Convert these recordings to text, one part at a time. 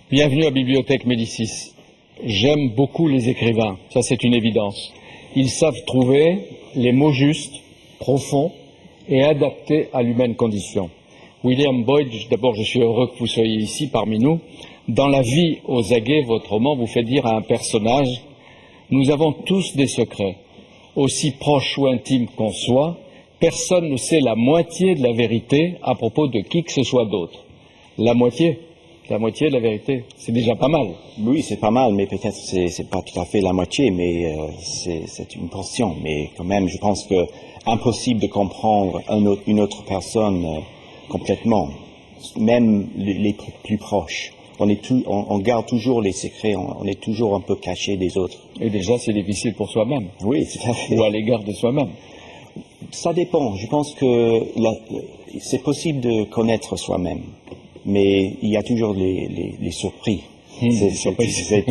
Bienvenue à Bibliothèque Médicis. J'aime beaucoup les écrivains, ça c'est une évidence. Ils savent trouver les mots justes, profonds et adaptés à l'humaine condition. William Boyd, d'abord je suis heureux que vous soyez ici parmi nous. Dans La vie aux aguets, votre roman vous fait dire à un personnage « Nous avons tous des secrets. Aussi proches ou intimes qu'on soit, personne ne sait la moitié de la vérité à propos de qui que ce soit d'autre. » La moitié de la vérité, c'est déjà pas mal. Oui, c'est pas mal, mais peut-être c'est pas tout à fait la moitié, mais c'est une portion. Mais quand même, je pense que impossible de comprendre une autre personne complètement, même les plus proches. On garde toujours les secrets, on est toujours un peu caché des autres. Et déjà, c'est difficile pour soi-même. Oui, tout à fait. Ou à l'égard de soi-même. Ça dépend. Je pense que c'est possible de connaître soi-même. Mais il y a toujours les surprises. Cette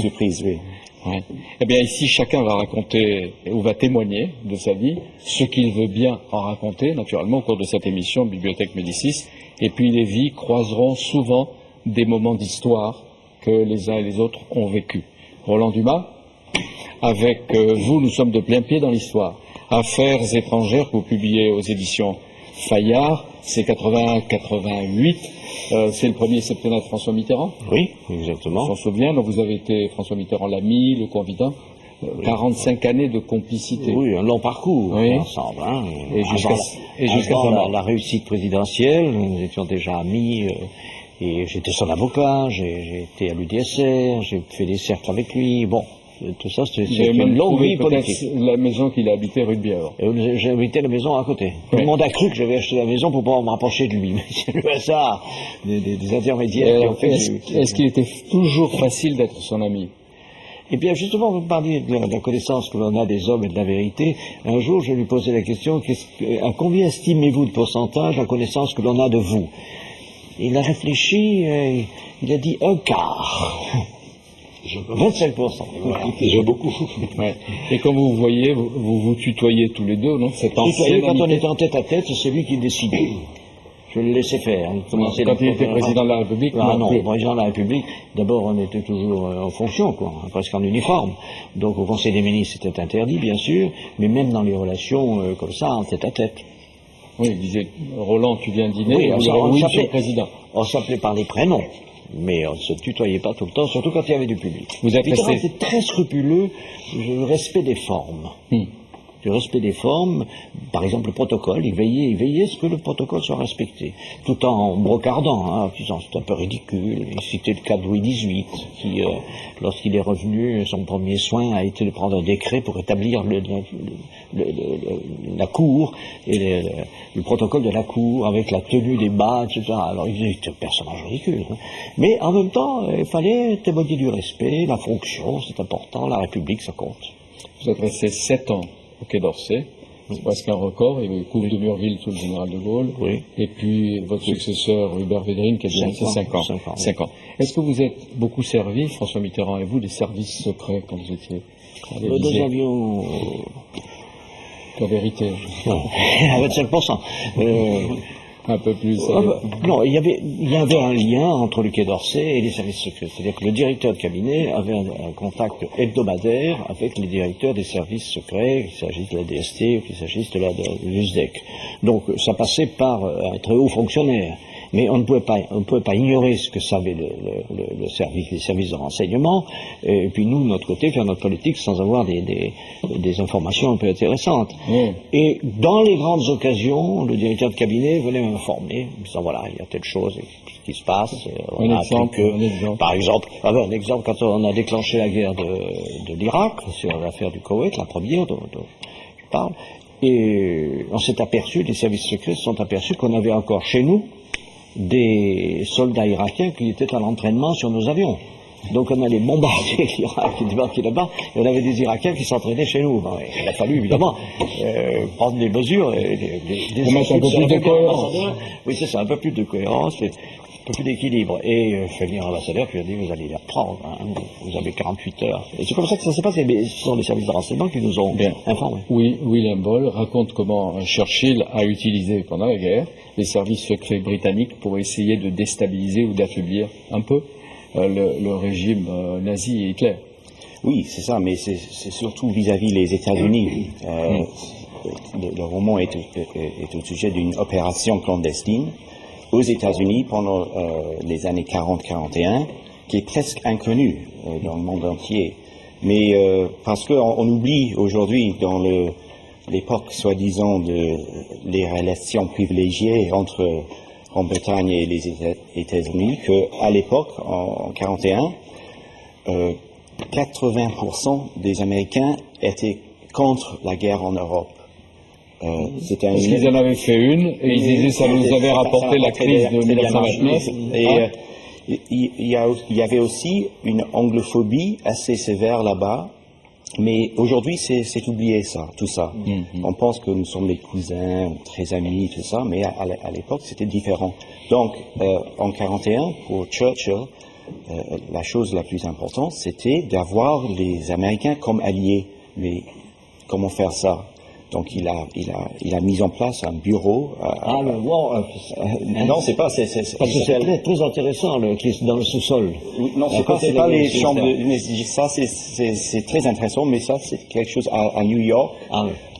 surprise, oui. Ouais. Eh bien, ici, chacun va raconter ou va témoigner de sa vie, ce qu'il veut bien en raconter, naturellement, au cours de cette émission Bibliothèque Médicis. Et puis, les vies croiseront souvent des moments d'histoire que les uns et les autres ont vécu. Roland Dumas, avec vous, nous sommes de plein pied dans l'histoire. Affaires étrangères que vous publiez aux éditions Fayard, c'est 81-88, c'est le premier septennat de François Mitterrand. Oui, exactement. On s'en souvient, donc vous avez été François Mitterrand l'ami, le confident, 45 années de complicité. Oui, un long parcours ensemble. Hein. Et jusqu'à la réussite présidentielle, nous étions déjà amis, et j'étais son avocat, j'ai été à l'UDSR, j'ai fait des cercles avec lui, bon. Tout ça, c'est une longue vie politique. La maison qu'il a habitée rue de Bièvre. J'ai habité la maison à côté. Tout le monde a cru que j'avais acheté la maison pour pouvoir me rapprocher de lui. Mais c'est le hasard des intermédiaires qui ont fait. Est-ce qu'il était toujours facile d'être son ami? Eh bien, justement, vous parliez de la connaissance que l'on a des hommes et de la vérité. Un jour, je lui posais la question, à combien estimez-vous de pourcentage la connaissance que l'on a de vous? Il a réfléchi, il a dit un quart. 25%. Voilà, déjà beaucoup. Ouais. Et comme vous voyez, vous tutoyez tous les deux, non? Quand on était en tête à tête, c'est lui qui décidait. Je le laissais faire. Quand il était président de la République? Président de la République, d'abord on était toujours en fonction, presque en uniforme. Donc au Conseil des ministres c'était interdit, bien sûr, mais même dans les relations comme ça, en tête à tête. Oui, il disait, Roland, tu viens dîner, oui, monsieur le président. On s'appelait par les prénoms. Mais on ne se tutoyait pas tout le temps, surtout quand il y avait du public. Vous êtes Mitterrand était très scrupuleux du respect des formes. Du respect des formes, par exemple le protocole, il veillait à ce que le protocole soit respecté, tout en brocardant, en disant c'est un peu ridicule. Il citait le cas de Louis XVIII, qui, lorsqu'il est revenu, son premier soin a été de prendre un décret pour établir la cour, et le protocole de la cour, avec la tenue des bas, etc. Alors il était un personnage ridicule. Hein. Mais en même temps, il fallait témoigner du respect, la fonction, c'est important, la République, ça compte. Vous êtes resté 7 ans au Quai d'Orsay, c'est presque un record, il y a eu Couve de Murville sous le général de Gaulle, et puis votre successeur Hubert Védrine qui a déjà resté 5 ans. 5 ans. Est-ce que vous êtes beaucoup servi, François Mitterrand et vous, des services secrets quand vous étiez à l'Élysée? Nous avions... La vérité. Non, à 25%. Un peu plus. Non, il y avait un lien entre le Quai d'Orsay et les services secrets. C'est-à-dire que le directeur de cabinet avait un contact hebdomadaire avec les directeurs des services secrets, qu'il s'agisse de la DST ou qu'il s'agisse de l'USDEC. Donc ça passait par un très haut fonctionnaire. Mais on ne pouvait pas ignorer ce que savait les services de renseignement, et puis nous, de notre côté, faire notre politique sans avoir des informations un peu intéressantes. Et dans les grandes occasions, le directeur de cabinet venait m'informer, disant voilà, il y a telle chose qui se passe. Un exemple. Par exemple, un exemple, quand on a déclenché la guerre de l'Irak, sur l'affaire du Koweït, la première dont je parle, et on s'est aperçu, les services secrets se sont aperçus qu'on avait encore chez nous des soldats irakiens qui étaient à l'entraînement sur nos avions. Donc on allait bombarder l'Irak qui débarquait là-bas, et on avait des Irakiens qui s'entraînaient chez nous. Bon, il a fallu évidemment prendre des mesures, pour mettre un peu plus de cohérence. Oui, c'est ça, un peu plus de cohérence. peu plus d'équilibre. Et je fais venir l'ambassadeur, puis il a dit, vous allez les reprendre, hein, vous avez 48 heures. Et c'est comme ça que ça s'est passé, mais ce sont les services de renseignement qui nous ont informés. Oui, William Ball raconte comment Churchill a utilisé pendant la guerre les services secrets britanniques pour essayer de déstabiliser ou d'affaiblir un peu le régime nazi et Hitler. Oui, c'est ça, mais c'est surtout vis-à-vis les États-Unis. Le roman est au sujet d'une opération clandestine aux États-Unis pendant les années 40-41, qui est presque inconnue dans le monde entier. Mais parce qu'on oublie aujourd'hui, dans l'époque soi-disant les relations privilégiées entre Grande-Bretagne et les États-Unis, qu'à l'époque, en 41, 80% des Américains étaient contre la guerre en Europe. Parce qu'ils en avaient fait une, et ils disaient ça nous avait rapporté la crise de 1929. Et il y avait aussi une anglophobie assez sévère là-bas, mais aujourd'hui c'est oublié tout ça. On pense que nous sommes des cousins, très amis, tout ça, mais à l'époque c'était différent. Donc en 41, pour Churchill, la chose la plus importante, c'était d'avoir les Américains comme alliés. Mais comment faire ça? Donc il a mis en place un bureau. Non, c'est pas. Parce que c'est très intéressant, qui est dans le sous-sol. Non, c'est pas les chambres. Ça, c'est très intéressant, mais ça, c'est quelque chose à New York,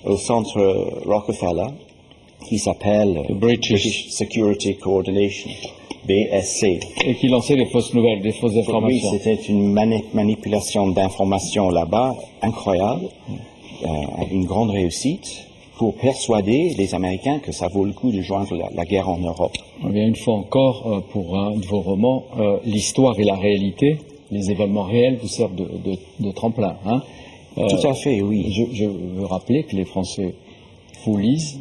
au centre Rockefeller, qui s'appelle British Security Coordination. BSC. Et qui lançait des fausses nouvelles, des fausses informations. Oui, c'était une manipulation d'informations là-bas incroyable, une grande réussite pour persuader les Américains que ça vaut le coup de joindre la guerre en Europe. Eh bien, une fois encore, pour un de vos romans, l'histoire et la réalité, les événements réels vous servent de tremplin. Hein. Tout à fait, oui. Je veux rappeler que les Français vous lisent,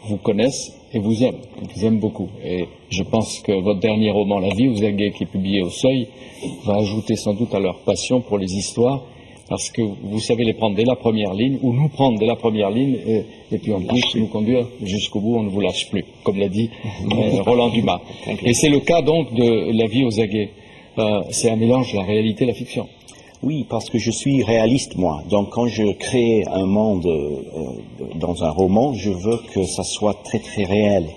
vous connaissent et vous aiment beaucoup. Et je pense que votre dernier roman, La vie aux aguets, qui est publié au Seuil, va ajouter sans doute à leur passion pour les histoires, parce que vous savez les prendre dès la première ligne, ou nous prendre dès la première ligne, et puis en plus nous conduire jusqu'au bout, on ne vous lâche plus, comme l'a dit Roland Dumas. Et c'est le cas donc de La vie aux aguets. C'est un mélange de la réalité et la fiction. Oui, parce que je suis réaliste, moi. Donc, quand je crée un monde dans un roman, je veux que ça soit très, très réel.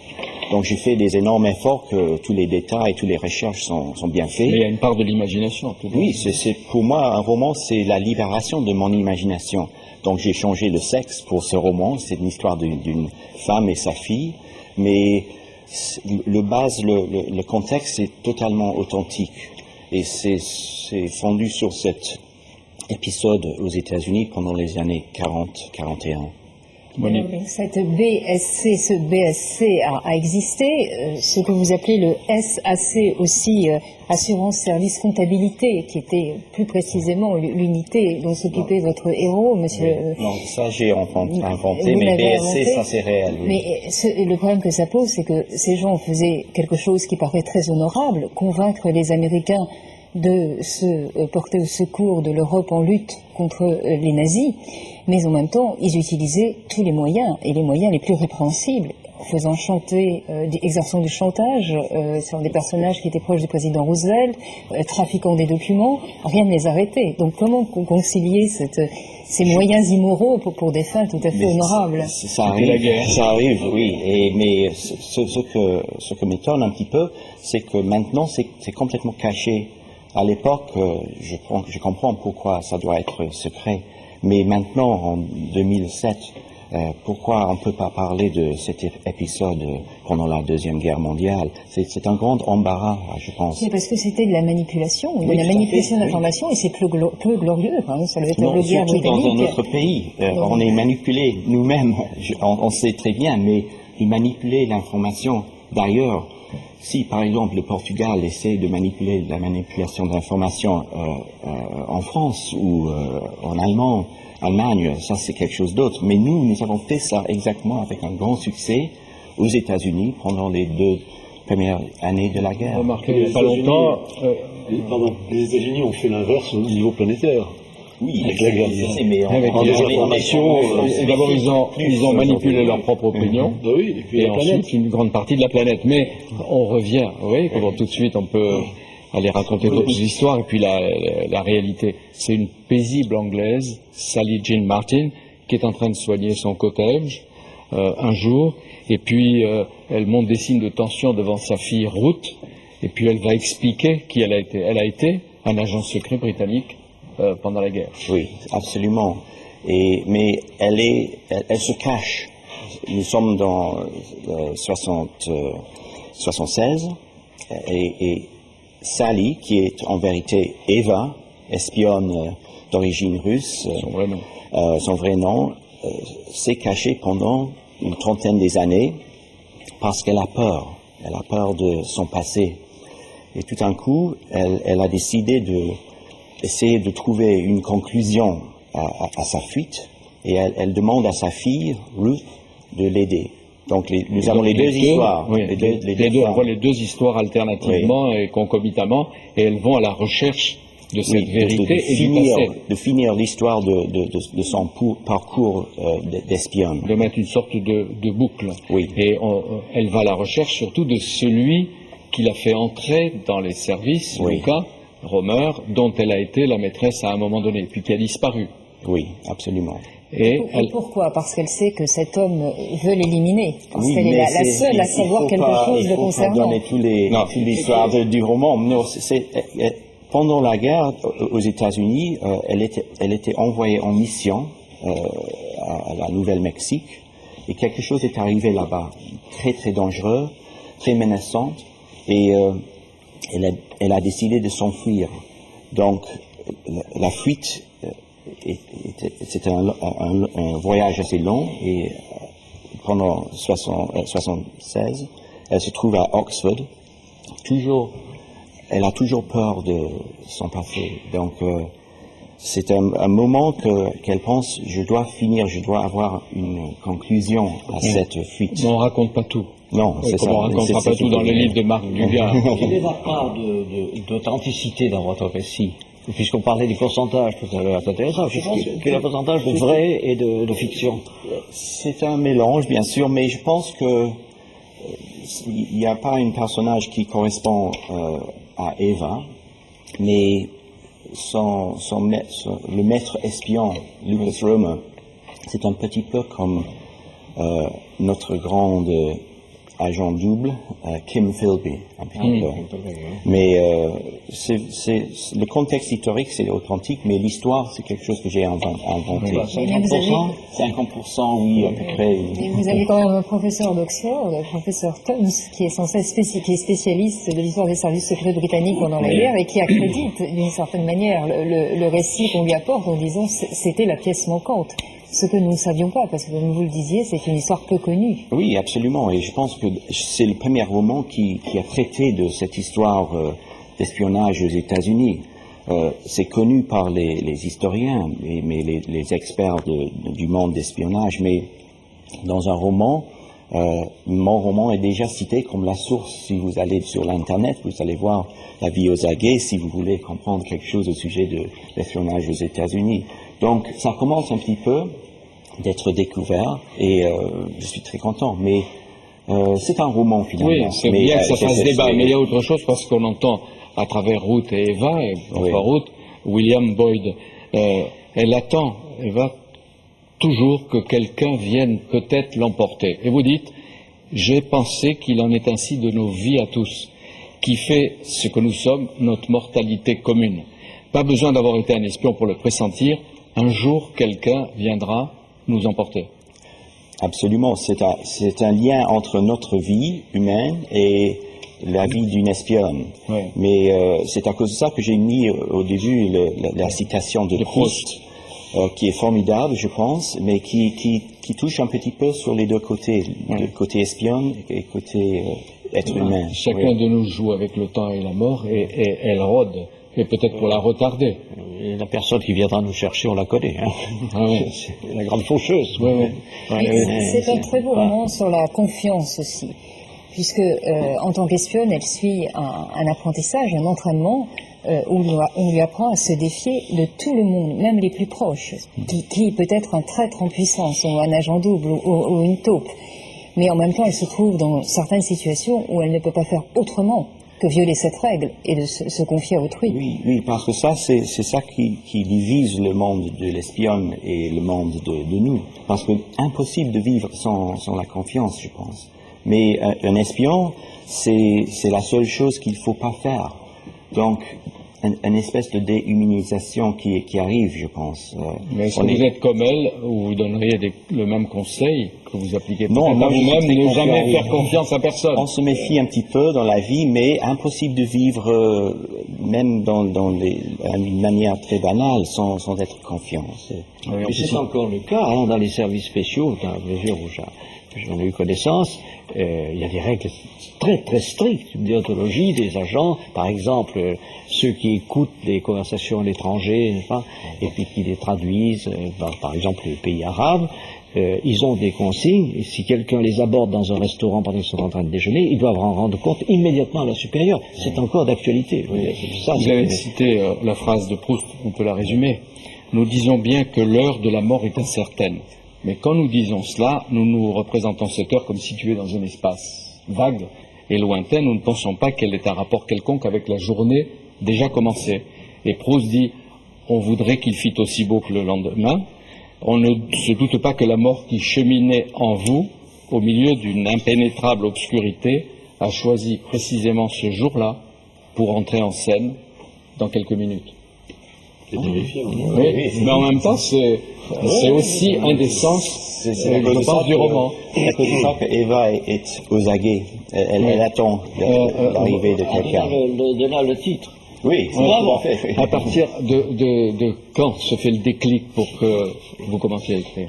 Donc, j'ai fait des énormes efforts, que tous les détails, toutes les recherches sont bien faits. Mais il y a une part de l'imagination. Oui, pour moi, un roman, c'est la libération de mon imagination. Donc, j'ai changé le sexe pour ce roman. C'est une histoire d'une femme et sa fille. Mais le contexte est totalement authentique. Et c'est fondu sur cet épisode aux États-Unis pendant les années 40-41. Cette BSC, ce BSC a existé, ce que vous appelez le SAC aussi, Assurance Service Comptabilité, qui était plus précisément l'unité dont s'occupait votre héros, monsieur. Non, ça j'ai inventé, mais BSC, ça c'est réel. Oui. Mais le problème que ça pose, c'est que ces gens faisaient quelque chose qui paraît très honorable, convaincre les Américains de se porter au secours de l'Europe en lutte contre les nazis, mais en même temps, ils utilisaient tous les moyens, et les moyens les plus répréhensibles, faisant chanter, exerçant du chantage sur des personnages qui étaient proches du président Roosevelt, trafiquant des documents, rien ne les arrêtait. Donc comment concilier ces moyens immoraux pour des fins tout à fait honorables? Ça arrive, oui. Mais ce que m'étonne un petit peu, c'est que maintenant c'est complètement caché. À l'époque, je comprends pourquoi ça doit être secret, mais maintenant, en 2007, pourquoi on ne peut pas parler de cet épisode pendant la Deuxième Guerre mondiale? C'est un grand embarras, je pense. C'est parce que c'était de la manipulation, de la manipulation d'informations, et c'est peu glorieux, hein, sur le surtout dans un autre pays. On est manipulé nous-mêmes, on sait très bien, mais de manipuler l'information d'ailleurs. Si, par exemple, le Portugal essaie de manipuler la manipulation d'informations en France ou en Allemagne, ça c'est quelque chose d'autre. Mais nous avons fait ça exactement avec un grand succès aux États-Unis pendant les 2 premières années de la guerre. Remarquez, il n'y a pas longtemps... les États-Unis ont fait l'inverse au niveau planétaire. Oui, Avec la globalisation. mais Avec en les désinformation, d'abord, ils ont manipulé leur propre opinion. Oui, et puis Et la planète. ensuite, une grande partie de la planète. Mais on revient, vous voyez, comment tout de suite on peut aller raconter d'autres histoires, et puis la réalité. C'est une paisible Anglaise, Sally Jean Martin, qui est en train de soigner son cottage un jour, et puis elle montre des signes de tension devant sa fille Ruth, et puis elle va expliquer qui elle a été. Elle a été un agent secret britannique pendant la guerre. Oui, absolument. Mais elle se cache. Nous sommes dans 76 et Sally, qui est en vérité Eva, espionne d'origine russe, son vrai nom, s'est cachée pendant une trentaine d'années parce qu'elle a peur. Elle a peur de son passé. Et tout d'un coup, elle a décidé d'essayer de trouver une conclusion à sa fuite, et elle demande à sa fille, Ruth, de l'aider. Donc nous avons les deux histoires. Oui, on voit les deux histoires alternativement et concomitamment, et elles vont à la recherche de cette vérité et du passé. De finir l'histoire de son parcours d'espionne. De mettre une sorte de boucle. Oui. Et elle va à la recherche surtout de celui qui l'a fait entrer dans les services, Luca Romer, dont elle a été la maîtresse à un moment donné, puis qui a disparu. Oui, absolument. Et pourquoi? Parce qu'elle sait que cet homme veut l'éliminer. Parce qu'elle est la seule à savoir quelque chose le concernant. Il ne faut pas donner toute l'histoire du roman. Non, pendant la guerre aux États-Unis, elle était envoyée en mission à la Nouvelle-Mexique, et quelque chose est arrivé là-bas, très très dangereux, très menaçant, et elle a décidé de s'enfuir. Donc la fuite, c'était un voyage assez long, et pendant 76, elle se trouve à Oxford. Elle a toujours peur de son passé. Donc c'est un moment qu'elle pense, je dois avoir une conclusion à cette fuite. Mais on raconte pas tout. Non, c'est ça. On racontera pas tout dans le livre de Marc Dugas. Il n'y a pas d'authenticité dans votre récit. Puisqu'on parlait du pourcentage tout à l'heure, c'est intéressant. Quel est le pourcentage de vrai et de fiction? C'est un mélange, bien sûr, mais je pense que il n'y a pas un personnage qui correspond à Eva, mais le maître espion, Lucas Romer, c'est un petit peu comme notre grande agent double, Kim Philby, un petit peu. Mais le contexte historique, c'est authentique, mais l'histoire, c'est quelque chose que j'ai inventé. 50%, oui, à peu près. Et vous avez quand même un professeur d'Oxford, le professeur Toms, qui est spécialiste de l'histoire des services secrets britanniques pendant la guerre, et qui accrédite d'une certaine manière le récit qu'on lui apporte en disant c'était la pièce manquante. Ce que nous ne savions pas, parce que comme vous le disiez, c'est une histoire peu connue. Oui, absolument, et je pense que c'est le premier roman qui a traité de cette histoire d'espionnage aux États-Unis. C'est connu par les historiens, mais les experts du monde d'espionnage, mais dans un roman, mon roman est déjà cité comme la source. Si vous allez sur l'Internet, vous allez voir la vie aux aguets si vous voulez comprendre quelque chose au sujet de l'espionnage aux États-Unis. Donc ça commence un petit peu d'être découvert, et je suis très content. Mais c'est un roman finalement. Oui, c'est bien que ça fasse débat, mais il y a autre chose, parce qu'on entend à travers Ruth et Eva, et enfin Ruth, William Boyd. Elle attend, Eva, toujours que quelqu'un vienne peut-être l'emporter. Et vous dites, j'ai pensé qu'il en est ainsi de nos vies à tous, qui fait ce que nous sommes, notre mortalité commune. Pas besoin d'avoir été un espion pour le pressentir, un jour quelqu'un viendra nous emporter. Absolument, c'est un lien entre notre vie humaine et la vie d'une espionne. Oui. Mais c'est à cause de ça que j'ai mis au début la citation de Proust, qui est formidable, je pense, mais qui touche un petit peu sur les deux côtés, le côté espionne et le côté être humain. Chacun de nous joue avec le temps et la mort, et elle rôde, et peut-être pour la retarder. Et la personne qui viendra nous chercher, on la connaît. Hein. C'est la grande faucheuse. C'est un très beau roman sur la confiance aussi, puisque en tant qu'espionne, elle suit un apprentissage, un entraînement où on lui apprend à se défier de tout le monde, même les plus proches, qui peut être un traître en puissance, ou un agent double, ou une taupe. Mais en même temps, elle se trouve dans certaines situations où elle ne peut pas faire autrement que violer cette règle et de se confier à autrui. Oui, parce que ça, c'est ça qui divise le monde de l'espionne et le monde de nous. Parce que impossible de vivre sans la confiance, je pense. Mais un espion, c'est la seule chose qu'il faut pas faire. Donc, une espèce de déhumanisation qui arrive, je pense. Mais si vous êtes comme elle, vous donneriez le même conseil que vous appliquez Non, peut-être moi, à je vous-même, suis très ne jamais confiant. faire confiance à personne. On se méfie un petit peu dans la vie, mais impossible de vivre, même d'une manière très banale, sans être confiant. Mais c'est encore le cas dans les services spéciaux, dans la mesure où j'en ai eu connaissance. Il y a des règles très très strictes de déontologie des agents. Par exemple, ceux qui écoutent des conversations à l'étranger, n'est-ce pas, et puis qui les traduisent, par exemple les pays arabes, ils ont des consignes. Et si quelqu'un les aborde dans un restaurant pendant qu'ils sont en train de déjeuner, ils doivent en rendre compte immédiatement à leur supérieur. C'est encore d'actualité. Vous avez cité la phrase de Proust, on peut la résumer. Nous disons bien que l'heure de la mort est incertaine. Mais quand nous disons cela, nous nous représentons cette heure comme située dans un espace vague et lointain. Nous ne pensons pas qu'elle ait un rapport quelconque avec la journée déjà commencée. Et Proust dit, on voudrait qu'il fît aussi beau que le lendemain. On ne se doute pas que la mort qui cheminait en vous, au milieu d'une impénétrable obscurité, a choisi précisément ce jour-là pour entrer en scène dans quelques minutes. Oui, mais en même temps, c'est aussi un des sens, je pense, du roman. C'est à cause de ça qu'Eva est aux aguets. Elle attend l'arrivée de quelqu'un. De là le titre. Oui, c'est tout à fait. À partir de quand se fait le déclic pour que vous commenciez à écrire?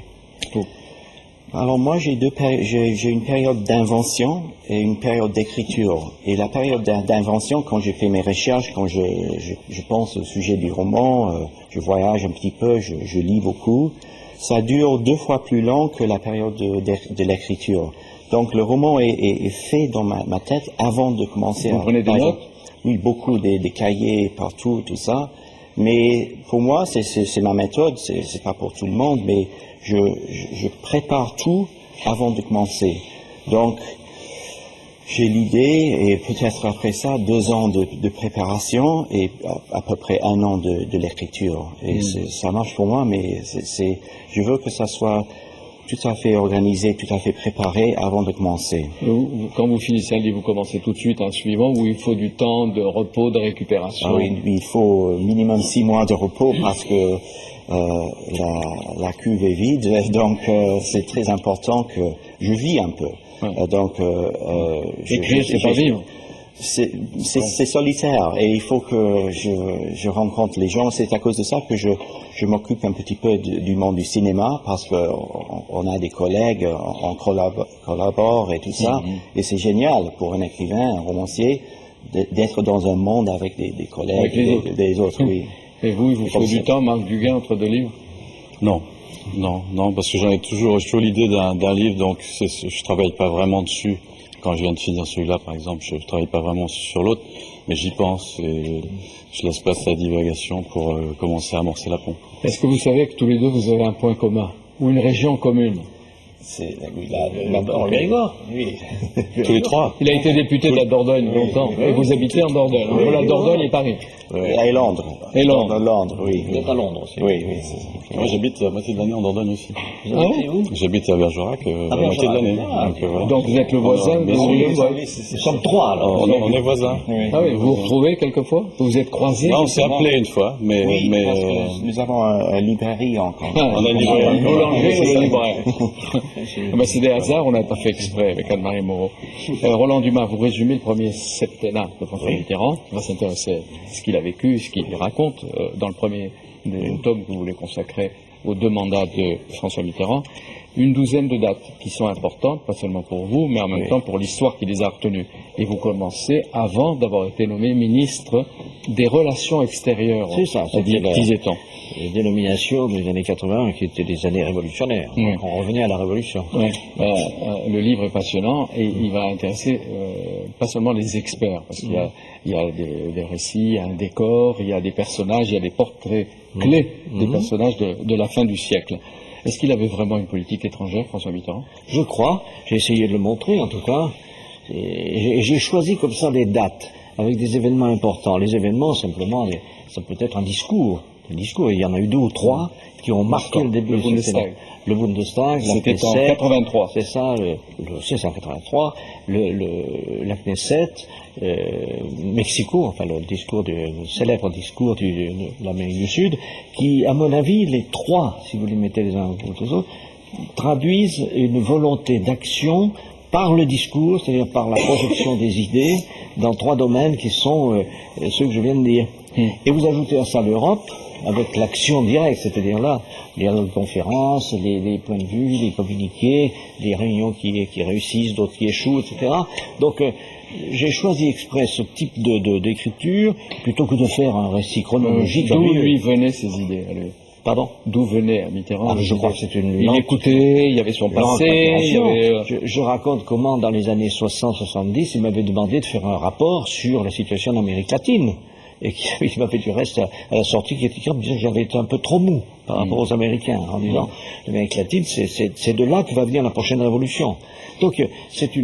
Alors moi, j'ai une période d'invention et une période d'écriture. Et la période d'invention, quand j'ai fait mes recherches, quand je pense au sujet du roman, je voyage un petit peu, je lis beaucoup, ça dure 2 fois plus long que la période de l'écriture. Donc le roman est fait dans ma tête avant de commencer. Vous prenez des notes? Oui, beaucoup, des cahiers partout, tout ça. Mais pour moi, c'est ma méthode, c'est pas pour tout le monde, mais je prépare tout avant de commencer. Donc, j'ai l'idée, et peut-être après ça, 2 ans de préparation et à peu près 1 an de l'écriture. Et ça marche pour moi, mais je veux que ça soit tout à fait organisé, tout à fait préparé avant de commencer. Quand vous finissez un livre, vous commencez tout de suite un suivant où il faut du temps de repos, de récupération. Alors, il faut minimum 6 mois de repos parce que la cuve est vide, donc c'est très important que je vis un peu. Écrire, c'est pas vivre. C'est solitaire et il faut que je rencontre les gens. C'est à cause de ça que je m'occupe un petit peu du monde du cinéma parce que on a des collègues, on collabore et tout ça. Et c'est génial pour un écrivain, un romancier, d'être dans un monde avec des collègues, avec des autres. Oui. Et vous, il vous faut du temps, Marc Duguay, entre 2 livres? Non, parce que j'ai toujours l'idée d'un livre, donc je travaille pas vraiment dessus. Quand je viens de finir celui-là, par exemple, je travaille pas vraiment sur l'autre, mais j'y pense et je laisse place à la divagation pour commencer à amorcer la pompe. Est-ce que vous savez que tous les deux, vous avez un point commun, ou une région commune? C'est Oui. Tous les 3. Il a été député de la Dordogne longtemps, et vous habitez en Dordogne, entre la Dordogne et Paris. Et Londres. Et Londres. Londres, oui. Vous êtes à Londres aussi. Oui. Moi, j'habite la moitié de l'année en Dordogne aussi. Vous habitez où? J'habite à Bergerac la moitié de l'année. Voilà. Donc vous êtes le voisin de Nous sommes 3 alors. On est voisins. Ah oui, vous vous retrouvez quelquefois? Vous vous êtes croisés? Non, on s'est appelé une fois, mais Parce que nous avons une librairie encore. on a livré Un boulanger ou un libraire. C'est des hasards, on n'a pas fait exprès avec Anne-Marie Moreau. Roland Dumas, vous résumez le premier septennat de François Mitterrand. On va s'intéresser à ce qu'il a vécu, ce qu'il raconte dans le premier tome que vous voulez consacrer aux 2 mandats de François Mitterrand. Une douzaine de dates qui sont importantes, pas seulement pour vous, mais en même temps pour l'histoire qui les a retenues. Et vous commencez avant d'avoir été nommé ministre des Relations extérieures. C'est ça, c'était disait-on. Les dénominations des années 80 qui étaient des années révolutionnaires. Oui. On revenait à la révolution. Ouais. Le livre est passionnant et il va intéresser pas seulement les experts, parce qu'il y a des récits, il y a un décor, il y a des personnages, il y a des portraits clés des personnages de la fin du siècle. Est-ce qu'il avait vraiment une politique étrangère, François Mitterrand? Je crois, j'ai essayé de le montrer en tout cas, et j'ai choisi comme ça des dates, avec des événements importants. Les événements, simplement, ça peut être un discours. Il y en a eu 2 ou 3 qui ont marqué le début. Le Bundestag. Le Bundestag, la C'était en Knesset. 83. C'est ça, c'est en 83. La Knesset, Mexico, enfin le célèbre discours de l'Amérique du Sud, qui, à mon avis, les 3, si vous les mettez les uns contre les autres, traduisent une volonté d'action par le discours, c'est-à-dire par la projection des idées, dans 3 domaines qui sont ceux que je viens de dire. Et vous ajoutez à ça l'Europe, avec l'action directe, c'est-à-dire là, les conférences, les points de vue, les communiqués, les réunions qui réussissent, d'autres qui échouent, etc. Donc, j'ai choisi exprès ce type d'écriture, plutôt que de faire un récit chronologique. D'où lui venaient ces idées, allez. Pardon? D'où venait à Mitterrand? Je crois que c'est une Il écoutait, il y avait son passé, il y avait... Je raconte comment, dans les années 60-70, il m'avait demandé de faire un rapport sur la situation en Amérique latine. Et qui m'avait du reste à la sortie qui était disant que j'avais été un peu trop mou par rapport aux Américains, en disant l'Amérique latine, c'est de là que va venir la prochaine révolution. Donc c'est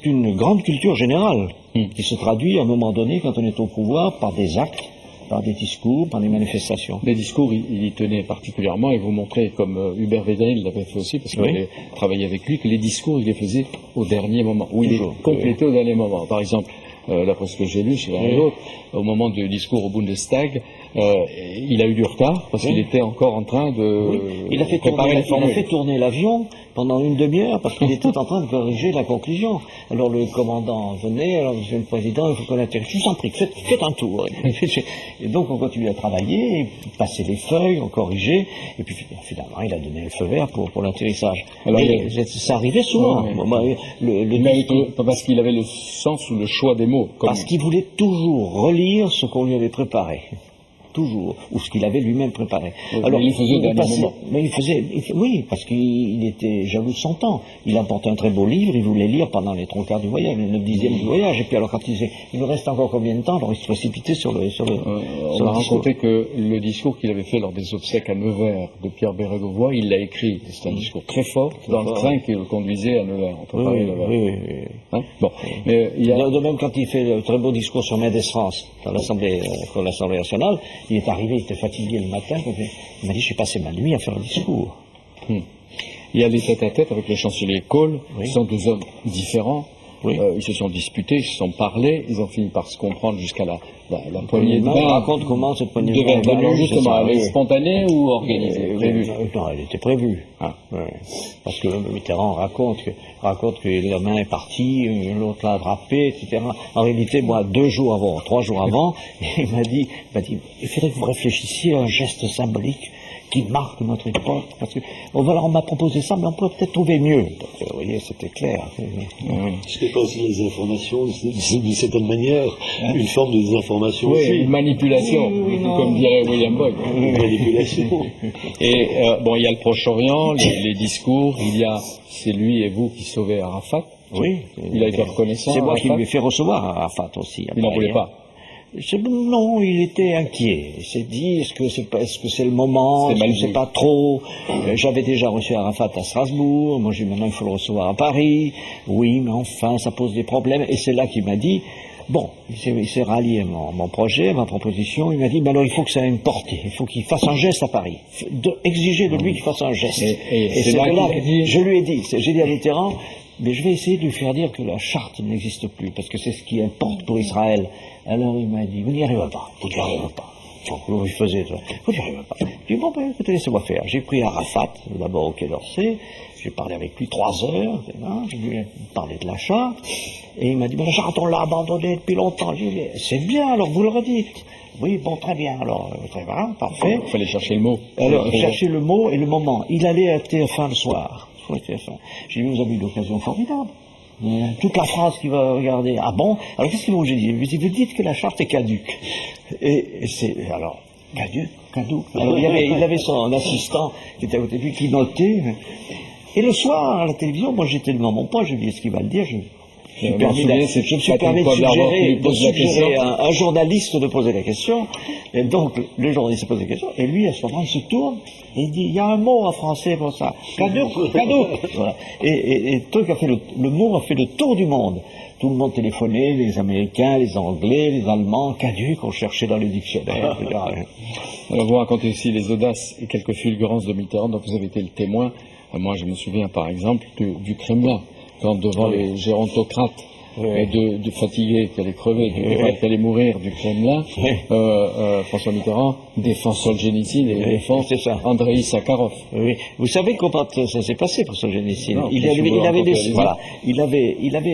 une grande culture générale qui se traduit à un moment donné, quand on est au pouvoir, par des actes, par des discours, par des manifestations. Les discours, il y tenait particulièrement, et vous montrez, comme Hubert Védrine l'avait fait aussi, parce qu'il avait travaillé avec lui, que les discours, il les faisait au dernier moment, ou il les complétait au dernier moment. Par exemple, d'après ce que j'ai lu chez l'un et l'autre, au moment du discours au Bundestag, il a eu du retard, parce qu'il était encore en train de préparer les formules. Il a fait tourner l'avion pendant une demi-heure, parce qu'il était en train de corriger la conclusion. Alors le commandant venait, alors monsieur le président, il faut qu'on atterrisse. Je vous en prie, faites un tour. Et donc on continue à travailler, passer les feuilles, on corrigeait, et puis finalement il a donné le feu vert pour l'atterrissage. Alors ça arrivait souvent. Parce qu'il avait le sens ou le choix des mots. Parce qu'il voulait toujours relire ce qu'on lui avait préparé. Toujours, ou ce qu'il avait lui-même préparé. Alors il faisait au dernier moment. Mais oui, parce qu'il était jaloux de son temps. Il apportait un très beau livre, il voulait lire pendant les 3/4 du voyage, le 9/10 du voyage, et puis alors quand il nous reste encore combien de temps, alors il se précipitait sur le on m'a raconté que le discours qu'il avait fait lors des obsèques à Nevers de Pierre Bérégovoy, il l'a écrit. C'est un discours très fort dans le train qui le conduisait à Nevers, entre Paris et Nevers. Oui. Hein, bon. Mais de même, quand il fait le très beau discours sur Mendes France dans l'Assemblée nationale, il est arrivé, il était fatigué le matin, il m'a dit, j'ai passé ma nuit à faire le discours. Il y a les tête-à-tête avec le chancelier Kohl, qui sont 2 hommes différents. Ils se sont disputés, ils se sont parlés, ils ont fini par se comprendre jusqu'à la poignée de main. Raconte comment cette poignée de main est venue. Justement, elle est spontanée ou organisée? Non, elle était prévue. Parce que Mitterrand raconte que la main est partie, l'autre l'a attrapé, etc. En réalité, moi, 3 jours avant, il m'a dit, il faudrait que vous réfléchissiez à un geste symbolique qui marque notre époque, parce que on m'a proposé ça, mais on peut peut-être trouver mieux. Donc, vous voyez, c'était clair. C'était pas aussi les informations, d'une certaine manière, une forme de désinformation aussi. Une manipulation, comme dirait William Boyd. Une manipulation. Et il y a le Proche-Orient, les discours, c'est lui et vous qui sauvez Arafat. Oui. Il a été reconnaissant. C'est moi qui lui ai fait recevoir Arafat aussi. Il n'en voulait pas. Non, il était inquiet. Il s'est dit, est-ce que c'est le moment, est-ce que c'est pas trop? J'avais déjà reçu Arafat à Strasbourg, moi j'ai dit maintenant il faut le recevoir à Paris. Oui, mais enfin, ça pose des problèmes. Et c'est là qu'il m'a dit, bon, il s'est rallié à mon projet, à ma proposition, il m'a dit, mais alors il faut que ça ait une portée, il faut qu'il fasse un geste à Paris. Exiger de lui qu'il fasse un geste. Et c'est là que je lui ai dit, j'ai dit à Mitterrand, mais je vais essayer de lui faire dire que la charte n'existe plus, parce que c'est ce qui importe pour Israël. Alors il m'a dit, vous n'y arriverez pas, vous n'y arriverez pas. Donc, il faisait ça, vous n'y arriverez pas. J'ai dit, bon, ben, écoutez, laissez-moi faire. J'ai pris Arafat, d'abord au Quai d'Orsay, j'ai parlé avec lui 3 heures, je lui ai parlé de la charte, et il m'a dit, mais la charte, on l'a abandonnée depuis longtemps. J'ai dit, c'est bien, alors vous le redites. Oui, bon, très bien, alors, très bien, parfait. Il fallait chercher le mot. Alors, chercher le mot et le moment. Il allait à TF1 le soir. J'ai dit, vous avez eu une occasion formidable. Toute la France qui va regarder. Ah bon? Alors qu'est-ce que vous j'ai dit? Vous dites que la charte est caduque. Et c'est alors caduque. Alors, il avait son assistant qui était à côté de lui qui notait. Et le soir à la télévision, moi j'étais devant mon poste, j'ai dit ce qu'il va le dire. Je me suis permis de suggérer à un journaliste de poser la question, et donc le journaliste se pose la question, et lui à ce moment il se tourne, et il dit, il y a un mot en français pour ça, cadeau. Voilà. Et le truc a fait le mot a fait le tour du monde. Tout le monde téléphonait, les Américains, les Anglais, les Allemands, caduc, on cherchait dans les dictionnaires. Alors vous racontez aussi les audaces et quelques fulgurances de Mitterrand, donc vous avez été le témoin. Moi je me souviens par exemple du Kremlin, quand devant les gérontocrates de fatigués qui allaient crever, qui allaient mourir du Kremlin, François Mitterrand défend Solzhenitsyn et défend Andreï Sakharov. Oui. Vous savez comment ça s'est passé pour Solzhenitsyn? Il avait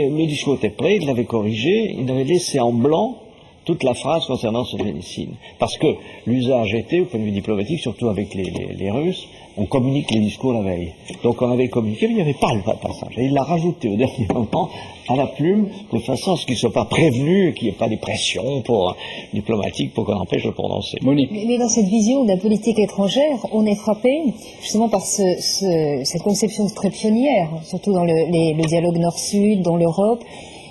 le discours était prêt, il l'avait corrigé, il avait laissé en blanc toute la phrase concernant Solzhenitsyn. Parce que l'usage était, au point de vue diplomatique, surtout avec les Russes, on communique les discours la veille. Donc on avait communiqué, mais il n'y avait pas le passage. Et il l'a rajouté au dernier moment à la plume, de façon à ce qu'il ne soit pas prévenu, qu'il n'y ait pas des pressions diplomatiques pour qu'on empêche de le prononcer. Monique. Mais dans cette vision de la politique étrangère, on est frappé justement par cette conception très pionnière, surtout dans le dialogue Nord-Sud, dans l'Europe,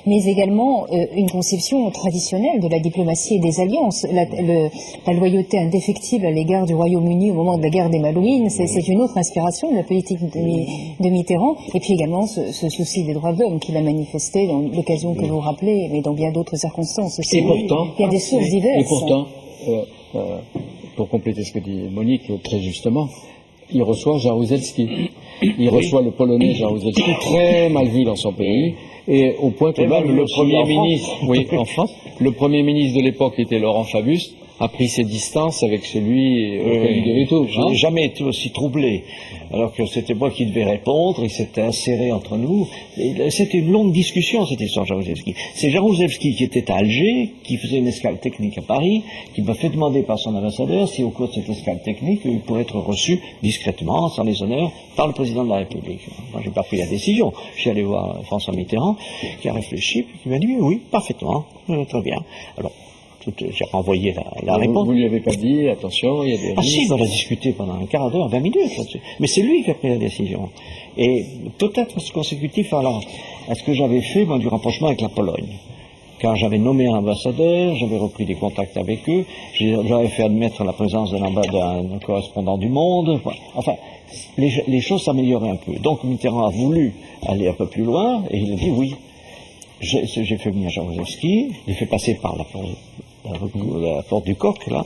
mais également une conception traditionnelle de la diplomatie et des alliances. La loyauté indéfectible à l'égard du Royaume-Uni au moment de la guerre des Malouines, c'est une autre inspiration de la politique de Mitterrand, et puis également ce souci des droits de l'homme qu'il a manifesté dans l'occasion que vous rappelez, mais dans bien d'autres circonstances aussi. Et pourtant, il y a des sources diverses. Et pourtant, pour compléter ce que dit Monique très justement, il reçoit Jaruzelski. Il reçoit le Polonais Jaruzelski, très mal vu dans son pays, et au point que même le Premier ministre, en France, le Premier ministre de l'époque, qui était Laurent Fabius, a pris ses distances avec celui auquel il devait tout. Je n'ai jamais été aussi troublé. Alors que c'était moi qui devais répondre, il s'était inséré entre nous. C'était une longue discussion, cette histoire de Jaruzelski. C'est Jaruzelski qui était à Alger, qui faisait une escale technique à Paris, qui m'a fait demander par son ambassadeur si au cours de cette escale technique, il pourrait être reçu discrètement, sans les honneurs, par le président de la République. Moi, j'ai pas pris la décision. Je suis allé voir François Mitterrand, qui a réfléchi, puis qui m'a dit oui, parfaitement, très bien. Alors, j'ai renvoyé la réponse. Vous lui avez pas dit, attention, il y a des risques. Ah si, on a discuté pendant un quart d'heure, 20 minutes là-dessus. Mais c'est lui qui a pris la décision. Et peut-être consécutif à ce que j'avais fait, du rapprochement avec la Pologne. Car j'avais nommé un ambassadeur, j'avais repris des contacts avec eux, j'avais fait admettre la présence d'un correspondant du Monde. Enfin, les choses s'amélioraient un peu. Donc Mitterrand a voulu aller un peu plus loin, et il a dit oui. J'ai fait venir Jaruzelski, je l'ai fait passer par la porte du coq, là,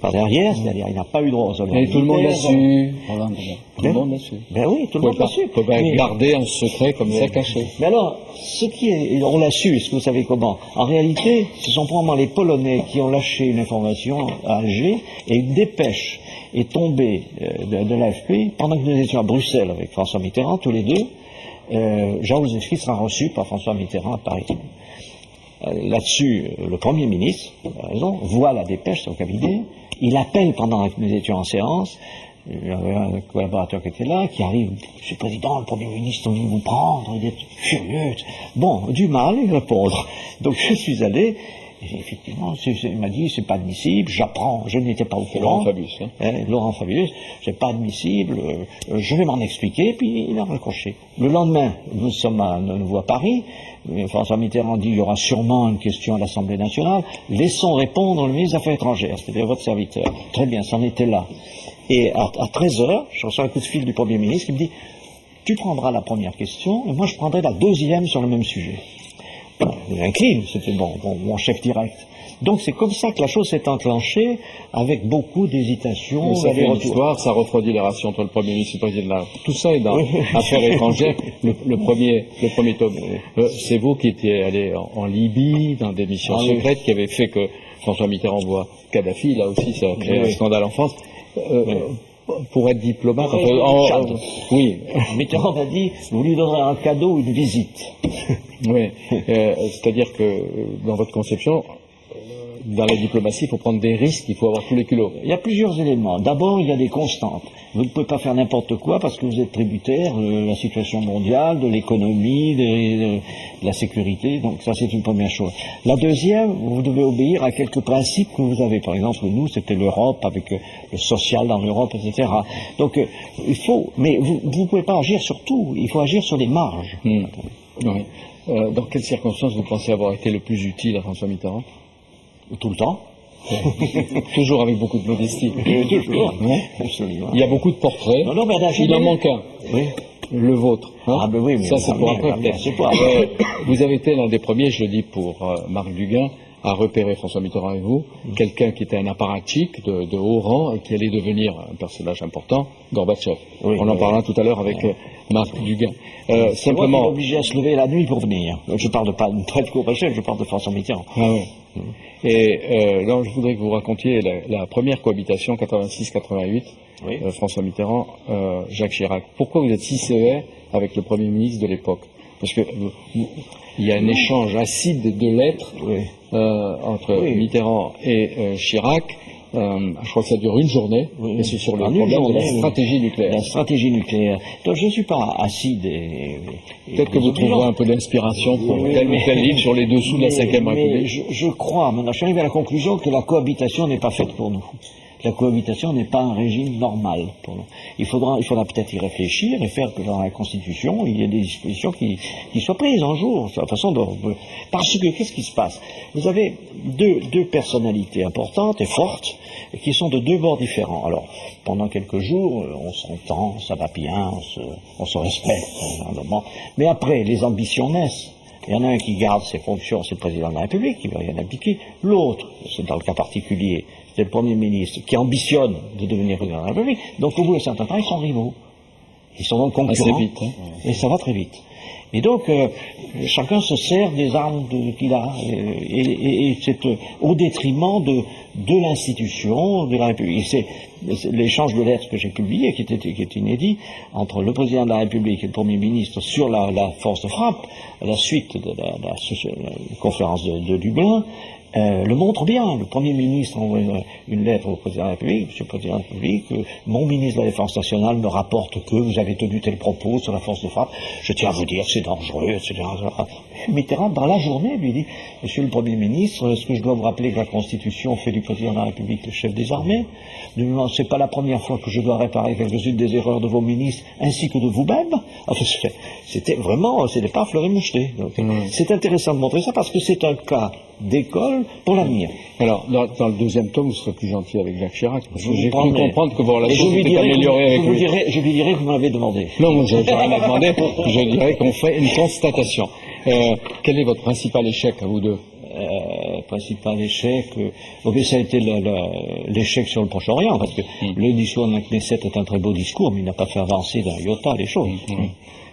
par derrière, c'est-à-dire il n'a pas eu droit aux honneurs. Et tout le monde l'a su. Tout le monde l'a su. Ben oui, tout le monde l'a su. On peut pas garder un secret comme ça caché. Mais alors, on l'a su, est-ce que vous savez comment? En réalité, ce sont probablement les Polonais qui ont lâché une information à Alger, et une dépêche est tombée de l'AFP pendant que nous étions à Bruxelles avec François Mitterrand, tous les deux. Jaruzelski sera reçu par François Mitterrand à Paris. Là-dessus, le Premier ministre, a raison, voit la dépêche sur le cabinet, il appelle pendant que nous étions en séance, il y avait un collaborateur qui était là, qui arrive, Monsieur le Président, le Premier ministre vient vous prendre, il est furieux. Bon, du mal à lui répondre. Donc je suis allé, et effectivement, il m'a dit, c'est pas admissible, j'apprends, je n'étais pas au courant. Laurent Fabius, Laurent Fabius, c'est pas admissible, je vais m'en expliquer, puis il a raccroché. Le lendemain, nous sommes à nouveau à Paris, François Mitterrand dit, il y aura sûrement une question à l'Assemblée nationale, laissons répondre le ministre des Affaires étrangères, c'est-à-dire votre serviteur. Très bien, c'en était là. Et à 13h, je reçois un coup de fil du Premier ministre qui me dit, tu prendras la première question, et moi je prendrai la deuxième sur le même sujet. Il incline, c'était mon chef direct. Donc c'est comme ça que la chose s'est enclenchée, avec beaucoup d'hésitation. Ça fait une histoire, ça refroidit les relations entre le Premier ministre et le Président de la République. Tout ça est dans Affaires étrangères, le premier tome. C'est vous qui étiez allé en Libye, dans des missions secrètes, qui avaient fait que François Mitterrand voit Kadhafi, là aussi ça a créé un scandale en France. Pour être diplomate, oui. Mitterrand m'a dit, vous lui donnerez un cadeau ou une visite. Oui, c'est-à-dire que dans votre conception, dans la diplomatie, il faut prendre des risques, il faut avoir tous les culots. Il y a plusieurs éléments. D'abord, il y a des constantes. Vous ne pouvez pas faire n'importe quoi parce que vous êtes tributaire de la situation mondiale, de l'économie, de la sécurité. Donc ça, c'est une première chose. La deuxième, vous devez obéir à quelques principes que vous avez. Par exemple, nous, c'était l'Europe avec le social dans l'Europe, etc. Donc il faut, mais vous ne pouvez pas agir sur tout. Il faut agir sur les marges. Oui. Dans quelles circonstances vous pensez avoir été le plus utile à François Mitterrand? Tout le temps. Toujours avec beaucoup de modestie. Toujours. Ouais. Absolument. Il y a beaucoup de portraits. Non, mais il en manque un. Oui. Le vôtre. Hein. Ah ben oui, mais ça c'est pour après. Peut-être. C'est pas. Vous avez été l'un des premiers, je le dis pour Marc Duguin, à repérer François Mitterrand et vous, quelqu'un qui était un apparatchik de haut rang et qui allait devenir un personnage important, Gorbatchev. Oui, On en parlera tout à l'heure avec Marc Duguin. Simplement. Moi, obligé à se lever la nuit pour venir. Je parle pas de Gorbatchev, je parle de François Mitterrand. Ah oui. Et là, je voudrais que vous racontiez la première cohabitation 86-88, Oui. François Mitterrand, Jacques Chirac. Pourquoi vous êtes si sévère avec le Premier ministre de l'époque? Parce que il y a un échange acide de lettres entre Mitterrand et Chirac. Je crois que ça dure une journée, et c'est sur le problème de la stratégie nucléaire. La stratégie nucléaire. Donc je ne suis pas acide Peut-être que vous trouverez un peu d'inspiration pour tel ou tel livre sur les dessous de la Ve République. Je crois, maintenant je suis arrivé à la conclusion que la cohabitation n'est pas faite pour nous. La cohabitation n'est pas un régime normal pour nous. Il faudra peut-être y réfléchir et faire que dans la Constitution, il y ait des dispositions qui soient prises un jour, sur la façon de... Parce que, qu'est-ce qui se passe? Vous avez deux personnalités importantes et fortes, et qui sont de deux bords différents. Alors, pendant quelques jours, on s'entend, ça va bien, on se respecte, normalement. Mais après, les ambitions naissent. Il y en a un qui garde ses fonctions, c'est le président de la République, qui ne veut rien abdiquer. L'autre, c'est dans le cas particulier, c'est le Premier ministre, qui ambitionne de devenir président de la République. Donc au bout d'un certain temps, ils sont rivaux. Ils sont donc concurrents. Assez vite. Hein. Et ça va très vite. Et donc, chacun se sert des armes qu'il a. Et c'est au détriment de l'institution de la République. C'est l'échange de lettres que j'ai publié, qui est inédit, entre le président de la République et le Premier ministre sur la force de frappe, à la suite de la conférence de Dublin, le montre bien. Le Premier ministre envoie une lettre au Président de la République. Monsieur le Président de la République, mon ministre de la Défense nationale me rapporte que vous avez tenu tel propos sur la force de frappe. Je tiens à vous dire que c'est dangereux, etc. Mitterrand, dans la journée, lui dit, Monsieur le Premier ministre, est-ce que je dois vous rappeler que la Constitution fait du Président de la République le chef des armées? C'est pas la première fois que je dois réparer quelques-unes des erreurs de vos ministres, ainsi que de vous-même. Enfin, c'était vraiment, c'était pas fleur et moucheté. C'est intéressant de montrer ça parce que c'est un cas d'école pour l'avenir. Alors, dans le deuxième tome, vous serez plus gentil avec Jacques Chirac. J'ai cru comprendre que vos relations s'étaient améliorées avec lui. Je lui dirai que vous m'avez demandé. Non, moi, je n'ai rien demandé. Je dirais qu'on fait une constatation. Quel est votre principal échec à vous deux? Principal échec, ça a été l'échec sur le Proche-Orient, parce que le discours de la Knesset est un très beau discours, mais il n'a pas fait avancer d'un iota les choses.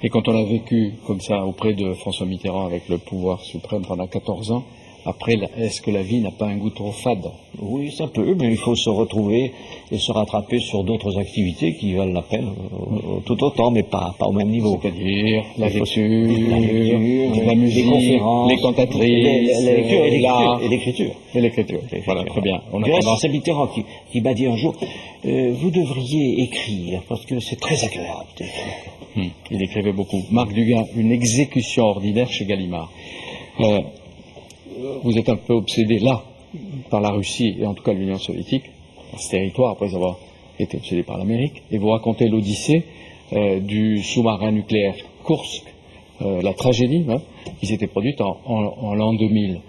Et quand on a vécu comme ça auprès de François Mitterrand avec le pouvoir suprême pendant 14 ans, après, est-ce que la vie n'a pas un goût trop fade? Oui, ça peut, mais il faut se retrouver et se rattraper sur d'autres activités qui valent la peine tout autant, mais pas au même niveau. C'est-à-dire la lecture, la musique, les conférences, les cantatrices, et l'écriture. Et l'écriture. Voilà, très bien. C'est Mitterrand qui m'a dit un jour, vous devriez écrire, parce que c'est très agréable d'écrire. Il écrivait beaucoup. Marc Duguin, une exécution ordinaire chez Gallimard. Vous êtes un peu obsédé là par la Russie et en tout cas l'Union soviétique, ce territoire après avoir été obsédé par l'Amérique, et vous racontez l'odyssée du sous-marin nucléaire Kursk, la tragédie qui s'était produite en l'an 2000.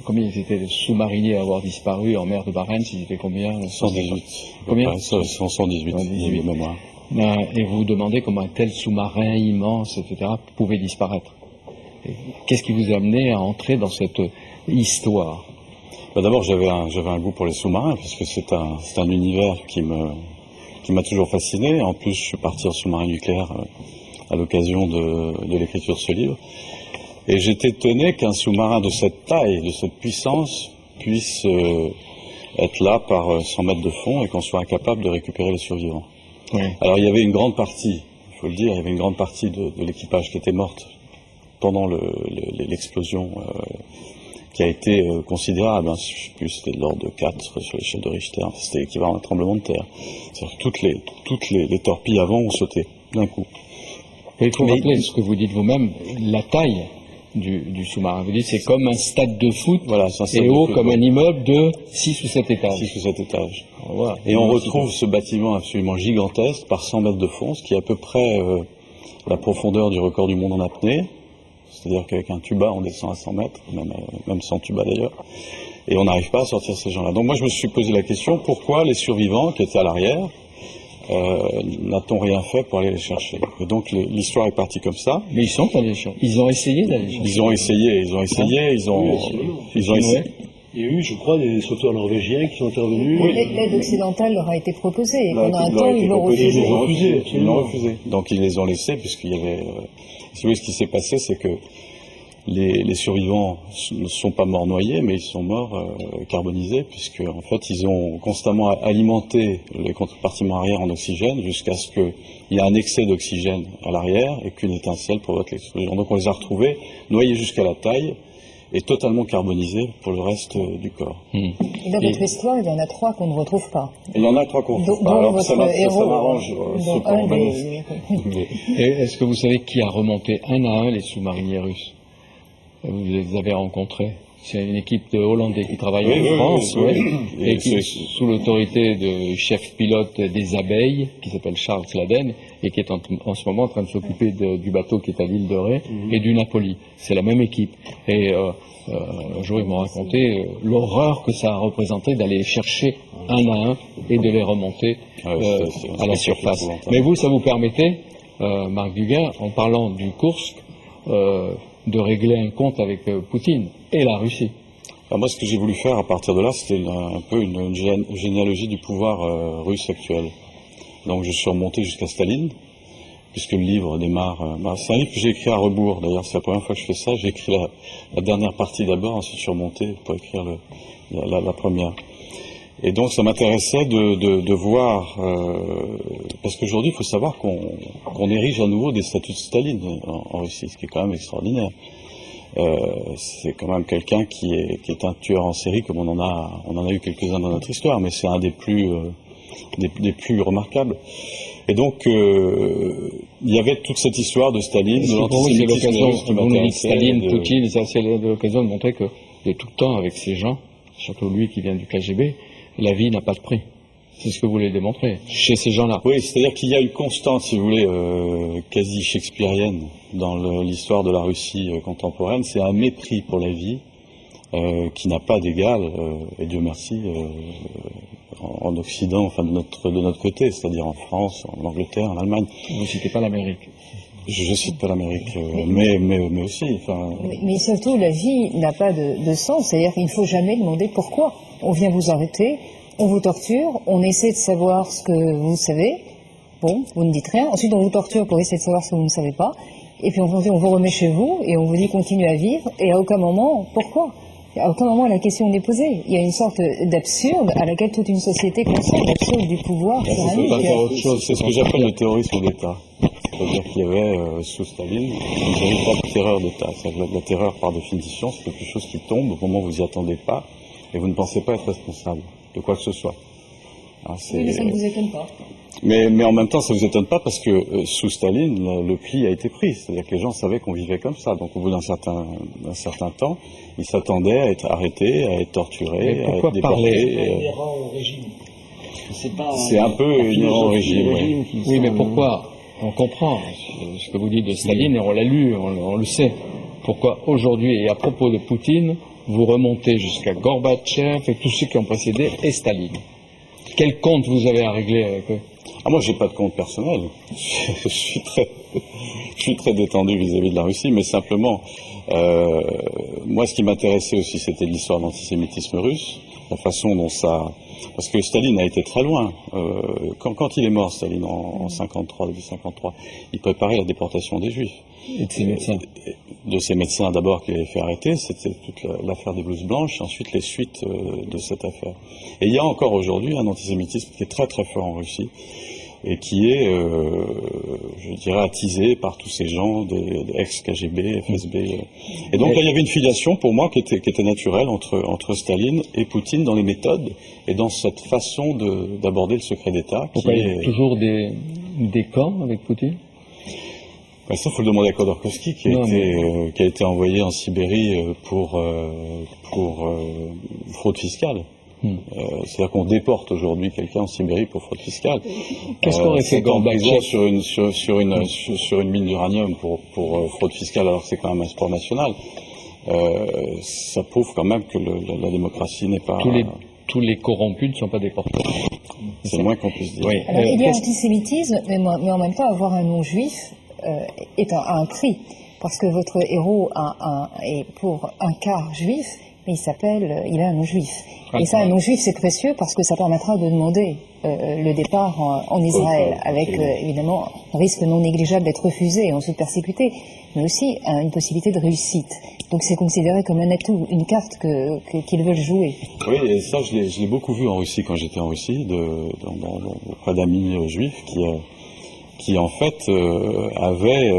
Combien ils étaient sous-mariniers à avoir disparu en mer de Barents? Ils étaient combien? 118. Combien? 118. Mémoire. Et vous vous demandez comment un tel sous-marin immense, etc., pouvait disparaître. Qu'est-ce qui vous a amené à entrer dans cette histoire? D'abord, j'avais un goût pour les sous-marins, parce que c'est un univers qui m'a toujours fasciné. En plus, je suis parti en sous-marin nucléaire à l'occasion de l'écriture de ce livre. Et j'étais étonné qu'un sous-marin de cette taille, de cette puissance, puisse être là par 100 mètres de fond et qu'on soit incapable de récupérer les survivants. Oui. Alors, il y avait une grande partie, il faut le dire, il y avait une grande partie de l'équipage qui était morte pendant l'explosion. qui a été considérable. Hein. Je sais plus, c'était de l'ordre de 4 sur l'échelle de Richter. C'était équivalent à un tremblement de terre. C'est-à-dire que toutes les torpilles avant ont sauté d'un coup. Et il faut rappeler ce que vous dites vous-même, la taille du sous-marin. Vous dites c'est comme un stade de foot, Voilà, c'est un stade et de haut foot, comme ouais. un immeuble de 6 ou 7 étages. 6 ou 7 étages. Voilà. Et on retrouve ce bâtiment absolument gigantesque par 100 mètres de fond, ce qui est à peu près la profondeur du record du monde en apnée. C'est-à-dire qu'avec un tuba, on descend à 100 mètres, même sans tuba d'ailleurs. Et on n'arrive pas à sortir ces gens-là. Donc moi, je me suis posé la question, pourquoi les survivants qui étaient à l'arrière, n'a-t-on rien fait pour aller les chercher? Et donc l'histoire est partie comme ça. Mais ils sont allés chercher. Ils ont essayé d'aller chercher. Ils ont essayé, ils ont essayé. Il y a eu, je crois, des sauteurs norvégiens qui sont intervenus. L'aide occidentale leur a été proposée. Et pendant un Leur a temps, été ils l'ont proposé, refusé. Ils l'ont refusé. Donc ils les ont laissés puisqu'il y avait... si vous voulez, ce qui s'est passé, c'est que les survivants ne sont pas morts noyés, mais ils sont morts carbonisés, puisque en fait ils ont constamment alimenté les compartiments arrière en oxygène jusqu'à ce qu'il y ait un excès d'oxygène à l'arrière et qu'une étincelle provoque l'explosion. Donc on les a retrouvés noyés jusqu'à la taille et totalement carbonisés pour le reste du corps. Et dans votre histoire, il y en a 3 qu'on ne retrouve pas. Et il y en a 3 qu'on Dont retrouve pas. Alors ça votre héros, m'arrange dont ceux qu'on un reconnaisse. des... Et est-ce que vous savez qui a remonté un à un les sous-mariniers russes? Vous les avez rencontrés. C'est une équipe de Hollandais qui travaille Oui, en France, oui. et Et qui c'est- est sous l'autorité de chef pilote des abeilles, qui s'appelle Charles Sladen, et qui est en ce moment en train de s'occuper du bateau qui est à l'île de Ré et du Napoli. C'est la même équipe. Et un jour, ils m'ont raconté l'horreur que ça a représenté d'aller chercher un à un et de les remonter c'est à la un surface. épouvantable. Mais vous, ça vous permettait, Marc Duguin, en parlant du Kursk, de régler un compte avec Poutine et la Russie. Alors moi, ce que j'ai voulu faire à partir de là, c'était un peu une généalogie du pouvoir russe actuel. Donc je suis remonté jusqu'à Staline, puisque le livre démarre... c'est un livre que j'ai écrit à rebours, d'ailleurs, c'est la première fois que je fais ça. J'ai écrit la dernière partie d'abord, ensuite je suis remonté pour écrire la première. Et donc ça m'intéressait de voir... parce qu'aujourd'hui, il faut savoir qu'on érige à nouveau des statues de Staline en Russie, ce qui est quand même extraordinaire. C'est quand même quelqu'un qui est un tueur en série, comme on en a eu quelques-uns dans notre histoire, mais c'est un des plus remarquables. Et donc il y avait toute cette histoire de Staline, de Pour vous, c'est l'antisémitisme l'occasion, russe qui vous nous dites m'intéressait, Staline, Poutine, ça, c'est l'occasion de montrer que de tout le temps avec ces gens, surtout lui qui vient du KGB, la vie n'a pas de prix. C'est ce que vous voulez démontrer chez ces gens-là. Oui, c'est-à-dire qu'il y a une constante, si vous voulez, quasi shakespearienne dans l'histoire de la Russie contemporaine. C'est un mépris pour la vie qui n'a pas d'égal, et Dieu merci, en Occident, enfin de notre côté, c'est-à-dire en France, en Angleterre, en Allemagne. Vous ne citez pas l'Amérique. Je cite pas l'Amérique, mais aussi, enfin... Mais surtout, la vie n'a pas de sens. C'est-à-dire qu'il ne faut jamais demander pourquoi. On vient vous arrêter, on vous torture, on essaie de savoir ce que vous savez. Bon, vous ne dites rien. Ensuite, on vous torture pour essayer de savoir ce que vous ne savez pas. Et puis, on vous remet chez vous et on vous dit continuez à vivre. Et à aucun moment, pourquoi? À aucun moment, la question n'est posée. Il y a une sorte d'absurde à laquelle toute une société consent, l'absurde du pouvoir tyrannique. C'est ce que j'appelle le terrorisme d'État. C'est-à-dire qu'il y avait, sous Staline, une véritable terreur d'État. C'est-à-dire que la terreur, par définition, c'est quelque chose qui tombe au moment où vous n'y attendez pas et vous ne pensez pas être responsable de quoi que ce soit. Hein, Mais ça ne vous étonne pas. mais en même temps, ça vous étonne pas parce que sous Staline, le pli a été pris. C'est-à-dire que les gens savaient qu'on vivait comme ça. Donc au bout d'un certain temps, ils s'attendaient à être arrêtés, à être torturés, Mais à pourquoi être déportés. Inhérent au régime. C'est un peu inhérent au régime. Oui. Oui, mais pourquoi? On comprend ce que vous dites de Staline et on l'a lu, on le sait. Pourquoi aujourd'hui, et à propos de Poutine, vous remontez jusqu'à Gorbatchev et tous ceux qui ont précédé et Staline? Quel compte vous avez à régler avec eux? Ah, moi, j'ai pas de compte personnel. Je suis très détendu vis-à-vis de la Russie, mais simplement, moi, ce qui m'intéressait aussi, c'était l'histoire de l'antisémitisme russe, la façon dont ça... Parce que Staline a été très loin. Quand il est mort, Staline, en 53, début 53, il préparait la déportation des Juifs. Et de ces médecins? De ces médecins d'abord qui avaient fait arrêter, c'était toute l'affaire des blouses blanches, et ensuite les suites de cette affaire. Et il y a encore aujourd'hui un antisémitisme qui est très très fort en Russie. et qui est, je dirais, attisé par tous ces gens des ex-KGB, FSB. Et donc là, il y avait une filiation pour moi qui était naturelle entre Staline et Poutine dans les méthodes et dans cette façon d'aborder le secret d'État. Pourquoi il y a toujours des camps avec Poutine? Ça, il faut le demander à Khodorkovsky, qui a été envoyé en Sibérie pour fraude fiscale. C'est-à-dire qu'on déporte aujourd'hui quelqu'un en Sibérie pour fraude fiscale. Qu'est-ce qu'aurait fait Gorbatchev sur une mine d'uranium pour fraude fiscale, alors que c'est quand même un sport national? Ça prouve quand même que la démocratie n'est pas... Tous les corrompus ne sont pas déportés. C'est le moins qu'on puisse dire. Oui. Alors, il y a antisémitisme, mais en même temps, avoir un nom juif est un prix. Parce que votre héros est pour un quart juif, mais il a un nom juif. Et ça, un nom juif, c'est précieux parce que ça permettra de demander le départ en Israël, avec évidemment un risque non négligeable d'être refusé et ensuite persécuté, mais aussi une possibilité de réussite. Donc c'est considéré comme un atout, une carte qu'ils veulent jouer. Oui, et ça, je l'ai beaucoup vu en Russie quand j'étais en Russie, auprès d'amis juifs qui en fait avaient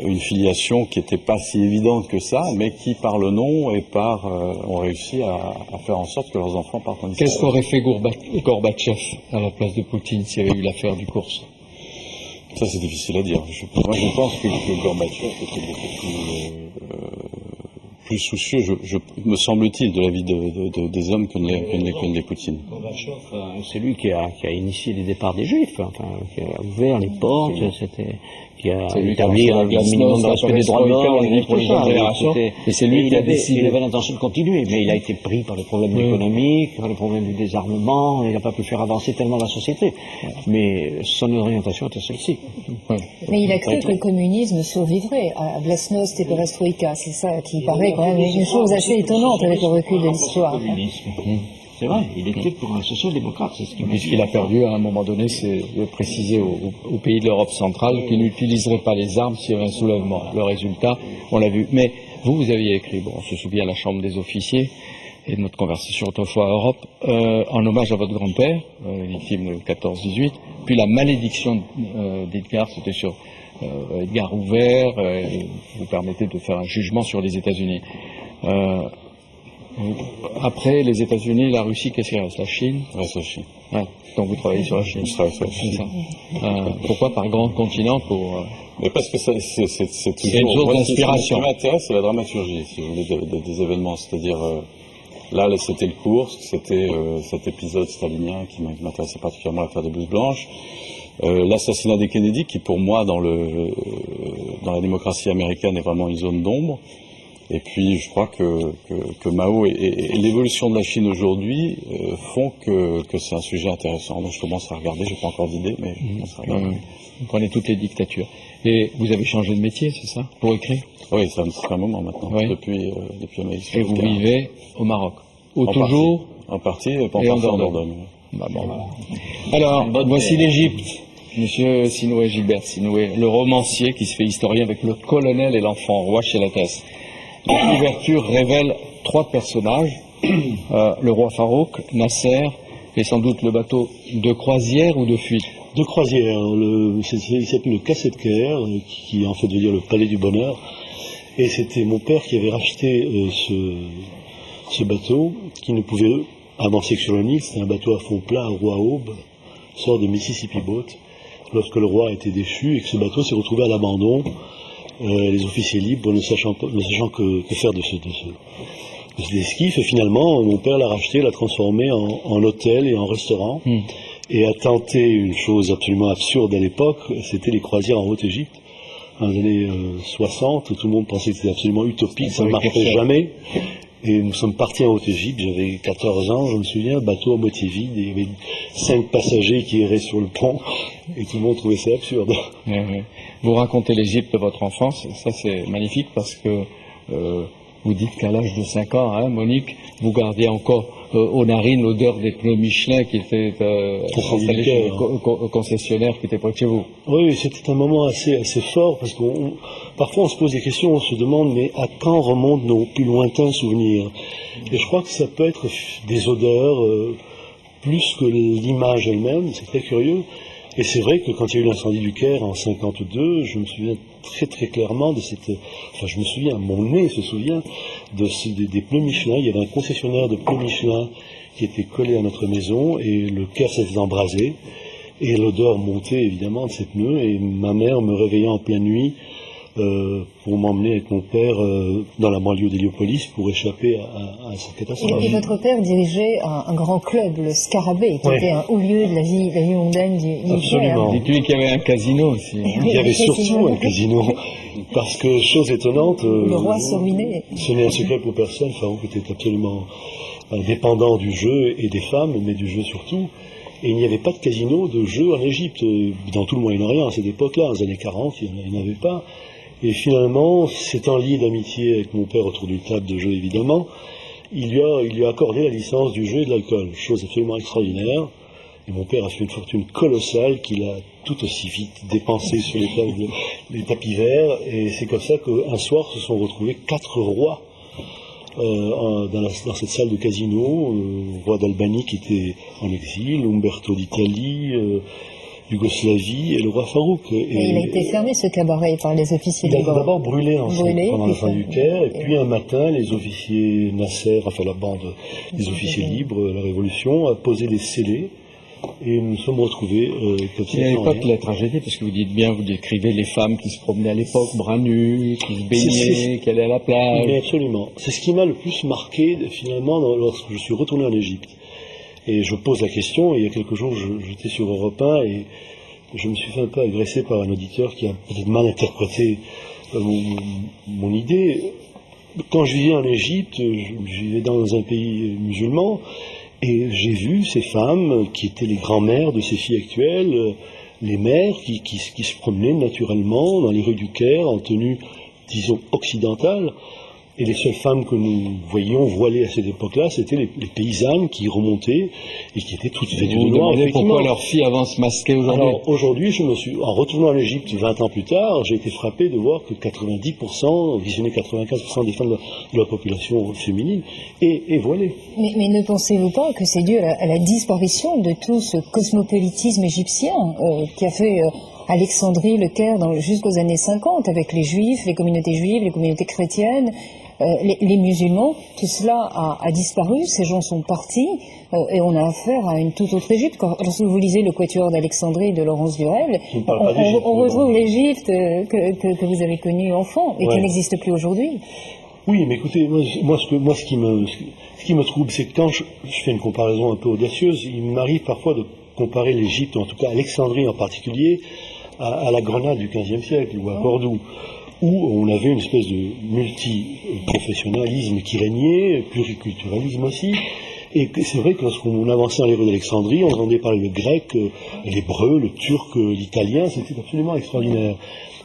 une filiation qui n'était pas si évidente que ça, mais qui par le nom et ont réussi à faire en sorte que leurs enfants partent en Israël. Qu'est-ce qu'aurait fait Gorbatchev à la place de Poutine s'il y avait eu l'affaire du Kours? Ça, c'est difficile à dire. Moi, je pense que Gorbatchev était beaucoup plus soucieux, me semble-t-il, de la vie des hommes que ne l'est Poutine. Gorbatchev, c'est lui qui a initié les départs des Juifs, enfin, qui a ouvert les portes, qui a établi un minimum de respect des droits de l'homme pour les jeunes générations. Et c'est lui qui a décidé. Il avait l'intention de continuer, mais il a été pris par les problèmes économiques, par les problèmes du désarmement, et il n'a pas pu faire avancer tellement la société. Mais son orientation était celle-ci. Mais il a cru que le communisme survivrait à glasnost et perestroïka. C'est ça qui paraît quand même une chose assez étonnante avec le recul de l'histoire. C'est vrai, il était pour un social-démocrate, c'est ce qu'il Mais ce qu'il a perdu à un moment donné, c'est de préciser aux pays de l'Europe centrale qu'ils n'utiliseraient pas les armes s'il y avait un soulèvement. Le résultat, on l'a vu. Mais vous aviez écrit, on se souvient à la Chambre des officiers et de notre conversation autrefois à Europe, en hommage à votre grand-père, victime de 14-18, puis la malédiction d'Edgar, c'était sur Edgar Hoover, vous permettez de faire un jugement sur les États-Unis. Après les États-Unis, la Russie, qu'est-ce qui reste? La Chine? Reste la Chine. Ouais. Donc vous travaillez sur la Chine. Je travaille sur la Chine. Pourquoi par grand continent Mais parce que c'est toujours une source d'inspiration. Ce qui m'intéresse, c'est la dramaturgie, si vous voulez, des événements. C'est-à-dire, là, c'était le Koursk, c'était cet épisode stalinien qui m'intéressait particulièrement, l'affaire des blouses blanches. L'assassinat des Kennedy, qui pour moi, dans la démocratie américaine, est vraiment une zone d'ombre. Et puis, je crois que Mao et l'évolution de la Chine aujourd'hui font que c'est un sujet intéressant. Donc, je commence à regarder. J'ai pas encore d'idée, mais je commence à regarder. Vous prenez toutes les dictatures. Et vous avez changé de métier, c'est ça, pour écrire? Oui, ça fait un moment maintenant. Oui. Depuis ma Et vous vivez au Maroc? Ou toujours? En partie, et en Dordogne. Bah bon. Alors, voici l'Égypte. Monsieur Sinoué, Gilbert Sinoué, le romancier qui se fait historien avec le colonel et l'enfant roi chez la Thèse. La couverture révèle 3 personnages, le roi Farouk, Nasser, et sans doute le bateau de croisière ou de fuite. De croisière, il s'appelle le Casset Caire, qui en fait veut dire le palais du bonheur, et c'était mon père qui avait racheté ce bateau, qui ne pouvait avancer que sur le Nil. C'était un bateau à fond plat, un roi Aube, sort de Mississippi Boat, lorsque le roi a été déchu et que ce bateau s'est retrouvé à l'abandon. Les officiers libres ne sachant que faire de ce esquif, et finalement mon père l'a racheté, l'a transformé en hôtel et en restaurant, et a tenté une chose absolument absurde à l'époque, c'était les croisières en Haute-Égypte. Dans les années 60, tout le monde pensait que c'était absolument utopique, ça ne marcherait jamais. Et nous sommes partis en Haute-Égypte, j'avais 14 ans, je me souviens, bateau à moitié vide, et il y avait 5 passagers qui erraient sur le pont, et tout le monde trouvait ça absurde. Vous racontez l'Égypte de votre enfance, ça c'est magnifique parce que vous dites qu'à l'âge de 5 ans, hein, Monique, vous gardiez encore aux narines l'odeur des pneus Michelin qui étaient installés chez le concessionnaire qui était près de chez vous. Oui, c'était un moment assez fort, parce que parfois on se pose des questions, on se demande, mais à quand remontent nos plus lointains souvenirs? Et je crois que ça peut être des odeurs, plus que l'image elle-même, c'est très curieux. Et c'est vrai que quand il y a eu l'incendie du Caire en 52, je me souviens très très clairement de cette... Enfin, je me souviens, mon nez se souvient des pneus Michelin. Il y avait un concessionnaire de pneus Michelin qui était collé à notre maison et le Caire s'était embrasé. Et l'odeur montait évidemment de ces pneus et ma mère me réveillait en pleine nuit pour m'emmener avec mon père dans la banlieue d'Héliopolis pour échapper à cette catastrophe. Et votre père dirigeait un grand club, le Scarabée, qui était un haut lieu de la vie mondaine du Absolument. Dites-lui qu'il y avait un casino aussi. Il y avait surtout un casino, parce que, chose étonnante, le roi se ruinait. Ce n'est un secret pour personne, Farouk était absolument dépendant du jeu et des femmes, mais du jeu surtout. Et il n'y avait pas de casino de jeu en Égypte, dans tout le Moyen-Orient à cette époque-là, dans les années 40, il n'y en avait pas. Et finalement, s'étant lié d'amitié avec mon père autour d'une table de jeu évidemment, il lui a accordé la licence du jeu et de l'alcool, chose absolument extraordinaire. Et mon père a fait une fortune colossale qu'il a tout aussi vite dépensée sur les tapis verts. Et c'est comme ça qu'un soir se sont retrouvés 4 rois dans cette salle de casino. Le roi d'Albanie qui était en exil, Umberto d'Italie, Yougoslavie et le roi Farouk. Et il a été fermé ce cabaret par les officiers libres. Il a été d'abord brûlé pendant l'incendie du Caire, et puis un matin, les officiers Nasser, enfin la bande des officiers libres, la Révolution, a posé des scellés, et nous nous sommes retrouvés comme ça. Il n'y avait pas que la tragédie, parce que vous dites bien, vous décrivez les femmes qui se promenaient à l'époque, bras nus, qui se baignaient, qui allaient à la plage. Mais absolument. C'est ce qui m'a le plus marqué, finalement, lorsque je suis retourné en Égypte. Et je pose la question, et il y a quelques jours, j'étais sur Europe 1, et je me suis fait un peu agresser par un auditeur qui a peut-être mal interprété mon idée. Quand je vivais en Égypte, je vivais dans un pays musulman, et j'ai vu ces femmes qui étaient les grand-mères de ces filles actuelles, les mères qui se promenaient naturellement dans les rues du Caire en tenue, disons, occidentale. Et les seules femmes que nous voyions voilées à cette époque-là, c'était les paysannes qui remontaient et qui étaient toutes vêtues de noir. Pourquoi leurs filles avancent masquées aujourd'hui? Alors aujourd'hui, en retournant en Égypte 20 ans plus tard, j'ai été frappé de voir que 90%, visionnez 95% des femmes de la population féminine est voilée. Mais ne pensez-vous pas que c'est dû à la disparition de tout ce cosmopolitisme égyptien qui a fait Alexandrie, le Caire jusqu'aux années 50, avec les juifs, les communautés juives, les communautés chrétiennes, les musulmans, tout cela a disparu, ces gens sont partis, et on a affaire à une toute autre Égypte. Lorsque vous lisez le Quatuor d'Alexandrie de Laurence Durel, on retrouve l'Égypte que vous avez connue enfant, et qui n'existe plus aujourd'hui. Oui, mais écoutez, ce qui me trouble, c'est que quand je fais une comparaison un peu audacieuse, il m'arrive parfois de comparer l'Égypte, en tout cas Alexandrie en particulier, à la Grenade du XVe siècle, ou à Cordoue, où on avait une espèce de multiprofessionnalisme qui régnait, pluriculturalisme aussi, et c'est vrai que lorsqu'on avançait dans les rues d'Alexandrie, on entendait parler le grec, l'hébreu, le turc, l'italien, c'était absolument extraordinaire.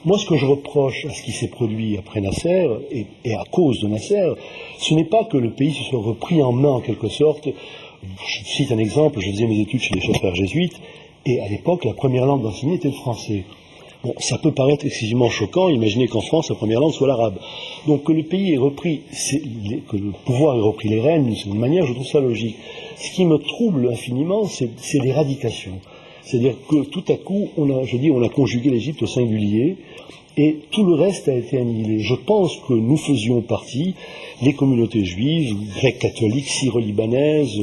Moi, ce que je reproche à ce qui s'est produit après Nasser, et à cause de Nasser, ce n'est pas que le pays se soit repris en main en quelque sorte. Je cite un exemple, je faisais mes études chez les chauffeurs jésuites, et à l'époque, la première langue d'enseigner était le français. Bon, ça peut paraître excessivement choquant, imaginez qu'en France, la première langue soit l'arabe. Donc que le pays ait repris, que le pouvoir ait repris les rênes d'une certaine manière, je trouve ça logique. Ce qui me trouble infiniment, c'est l'éradication. C'est-à-dire que tout à coup, on a conjugué l'Égypte au singulier, et tout le reste a été annihilé. Je pense que nous faisions partie, les communautés juives, grecques catholiques, syro-libanaises,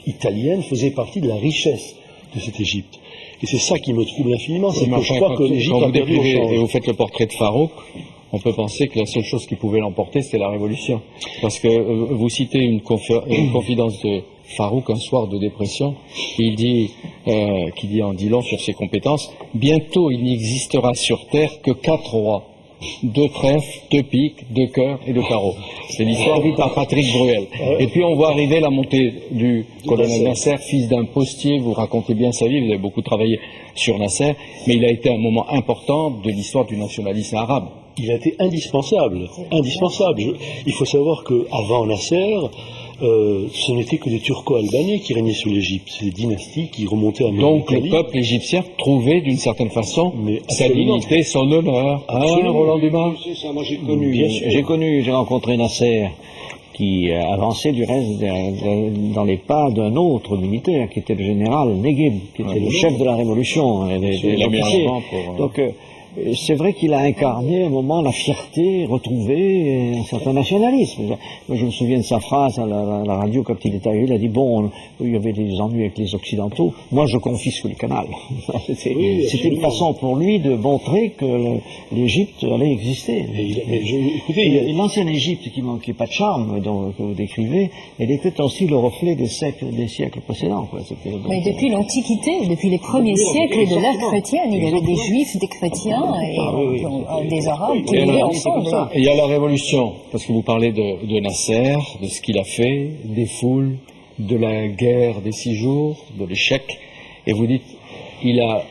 italiennes, faisaient partie de la richesse de cette Égypte. Et c'est ça qui me trouble infiniment, c'est que je crois que l'Égypte a perdu au change. Et vous faites le portrait de Farouk, on peut penser que la seule chose qui pouvait l'emporter, c'est la révolution. Parce que vous citez une confidence de Farouk un soir de dépression, qui dit en dit long sur ses compétences, bientôt il n'existera sur terre que 4 rois, 2 trèfles, 2 piques, 2 cœurs et 2 carreaux. C'est l'histoire dite par Patrick Bruel. Et puis on voit arriver la montée du colonel Nasser, fils d'un postier, vous racontez bien sa vie, vous avez beaucoup travaillé sur Nasser, mais il a été un moment important de l'histoire du nationalisme arabe. Il a été indispensable, indispensable. Il faut savoir qu'avant Nasser, ce n'était que des Turco-Albanais qui régnaient sur l'Égypte. C'est des dynasties qui remontaient à Donc le peuple égyptien trouvait d'une certaine façon sa dignité, son honneur. Roland Dumas, j'ai rencontré Nasser qui avançait du reste dans les pas d'un autre militaire, qui était le général Negueb, qui était le chef de la révolution, des officiers. Donc, c'est vrai qu'il a incarné à un moment la fierté retrouvée, un certain nationalisme. Moi, je me souviens de sa phrase à la radio quand il est arrivé, il a dit, bon, il y avait des ennuis avec les Occidentaux, moi je confisque le canal. C'était une façon pour lui de montrer que l'Égypte allait exister. L'ancienne Égypte qui manquait pas de charme, que vous décrivez, elle était aussi le reflet des siècles précédents. Quoi. Mais depuis l'Antiquité, depuis les premiers siècles de l'ère chrétienne, il y avait des Juifs, des chrétiens, et des Arabes qui vivaient ensemble. Et il y a la révolution, parce que vous parlez de Nasser, de ce qu'il a fait, des foules, de la guerre des 6 jours, de l'échec, et vous dites, il a,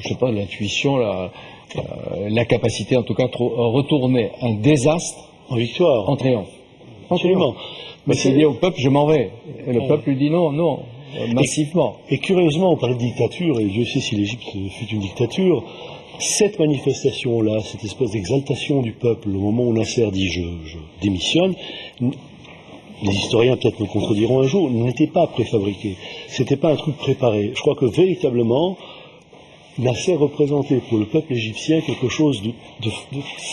je sais pas, l'intuition, la capacité en tout cas, de retourner un désastre en victoire, en triomphe. Absolument. Mais c'est dit au peuple, je m'en vais. Et le peuple lui dit non, massivement. Et curieusement, on parlait de dictature, et Dieu sait si l'Égypte fut une dictature. Cette manifestation-là, cette espèce d'exaltation du peuple, au moment où Nasser dit je démissionne, les historiens peut-être me contrediront un jour, n'était pas préfabriqué. C'était pas un truc préparé. Je crois que véritablement, Nasser représentait pour le peuple égyptien quelque chose de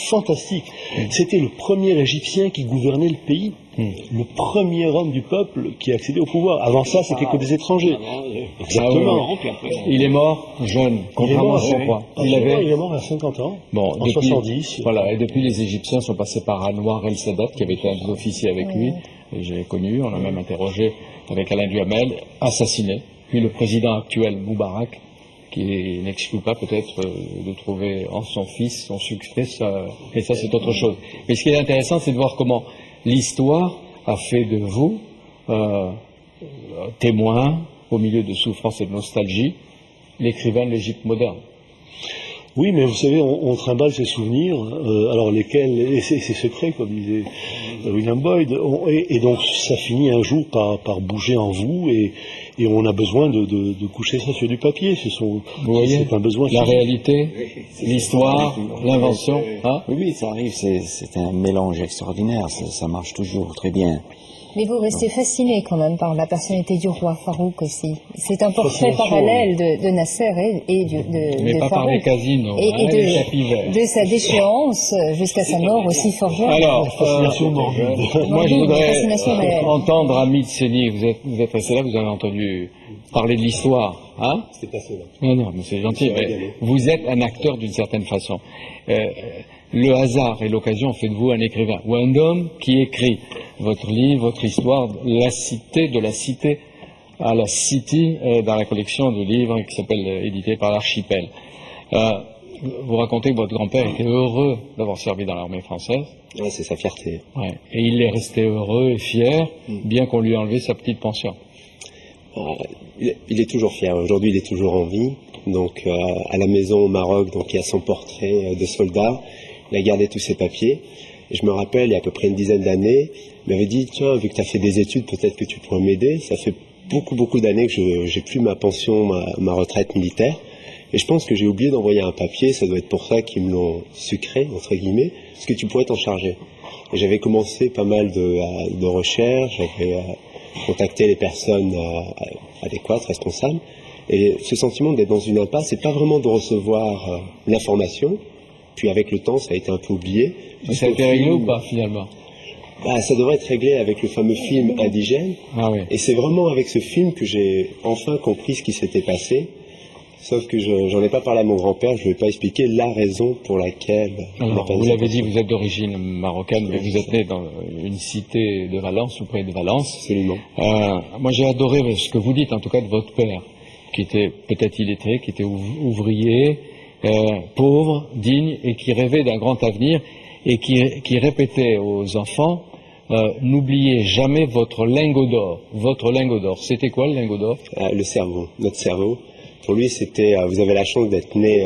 fantastique. C'était le premier Égyptien qui gouvernait le pays, le premier homme du peuple qui accédait au pouvoir. Avant ça, c'était que des étrangers. Exactement. Il est mort jeune, contrairement à son roi. Il est mort à 50 ans, bon, en 70. Voilà, et depuis les Égyptiens sont passés par Anwar el-Sadat, qui avait été un des officiers avec lui, et je l'ai connu, on l'a même interrogé avec Alain Duhamel, assassiné. Puis le président actuel, Moubarak, qui n'exclut pas peut-être de trouver en son fils son succès, et ça c'est autre chose. Mais ce qui est intéressant, c'est de voir comment l'histoire a fait de vous témoin, au milieu de souffrance et de nostalgie, l'écrivain de l'Égypte moderne. Oui, mais vous savez, on trimballe ses souvenirs, alors lesquels, et c'est secret, comme disait William Boyd, et donc ça finit un jour par bouger en vous, et on a besoin de coucher ça sur du papier. Vous voyez, un besoin la réalité, l'histoire, l'invention. Hein? Oui, ça arrive, c'est un mélange extraordinaire, ça marche toujours très bien. Mais vous restez fasciné quand même par la personnalité du roi Farouk aussi. C'est un portrait parallèle de Nasser et de pas Farouk. par les casinos, et de sa déchéance jusqu'à sa mort aussi fort jeune. Alors, moi je voudrais entendre Hamid Seni, vous êtes resté là, vous avez entendu parler de l'histoire, hein? C'était pas cela. Non, mais c'est gentil, mais vous êtes un acteur d'une certaine façon. Le hasard et l'occasion fait de vous un écrivain, ou un homme qui écrit votre livre, votre histoire, de la cité à la city, dans la collection de livres qui s'appelle édité par l'Archipel. Vous racontez que votre grand-père était heureux d'avoir servi dans l'armée française. Ouais, c'est sa fierté. Ouais. Et il est resté heureux et fier, bien qu'on lui ait enlevé sa petite pension. Il est toujours fier. Aujourd'hui, il est toujours en vie. Donc, à la maison au Maroc, donc il y a son portrait de soldat. Il a gardé tous ses papiers. Et je me rappelle, il y a à peu près une dizaine d'années, il m'avait dit, tiens, vu que tu as fait des études, peut-être que tu pourrais m'aider. Ça fait beaucoup d'années que j'ai plus ma pension, ma retraite militaire. Et je pense que j'ai oublié d'envoyer un papier, ça doit être pour ça qu'ils me l'ont sucré, entre guillemets, parce que tu pourrais t'en charger. Et j'avais commencé pas mal de recherches, j'avais contacté les personnes adéquates, responsables. Et ce sentiment d'être dans une impasse, c'est pas vraiment de recevoir l'information. Puis avec le temps, ça a été un peu oublié. Ça a été réglé ou pas finalement? Ça devrait être réglé avec le fameux film Indigène. Ah oui. Et c'est vraiment avec ce film que j'ai enfin compris ce qui s'était passé. Sauf que j'en ai pas parlé à mon grand-père, je ne vais pas expliquer la raison pour laquelle... Alors, vous l'avez dit, vous êtes d'origine marocaine, mais vous êtes né dans une cité de Valence, ou près de Valence. Absolument. Moi j'ai adoré ce que vous dites, en tout cas de votre père, qui était peut-être illettré, qui était ouvrier, pauvre, digne, et qui rêvait d'un grand avenir, et qui répétait aux enfants, n'oubliez jamais votre lingot d'or. Votre lingot d'or. C'était quoi le lingot d'or? Le cerveau, notre cerveau. Pour lui, c'était, vous avez la chance d'être né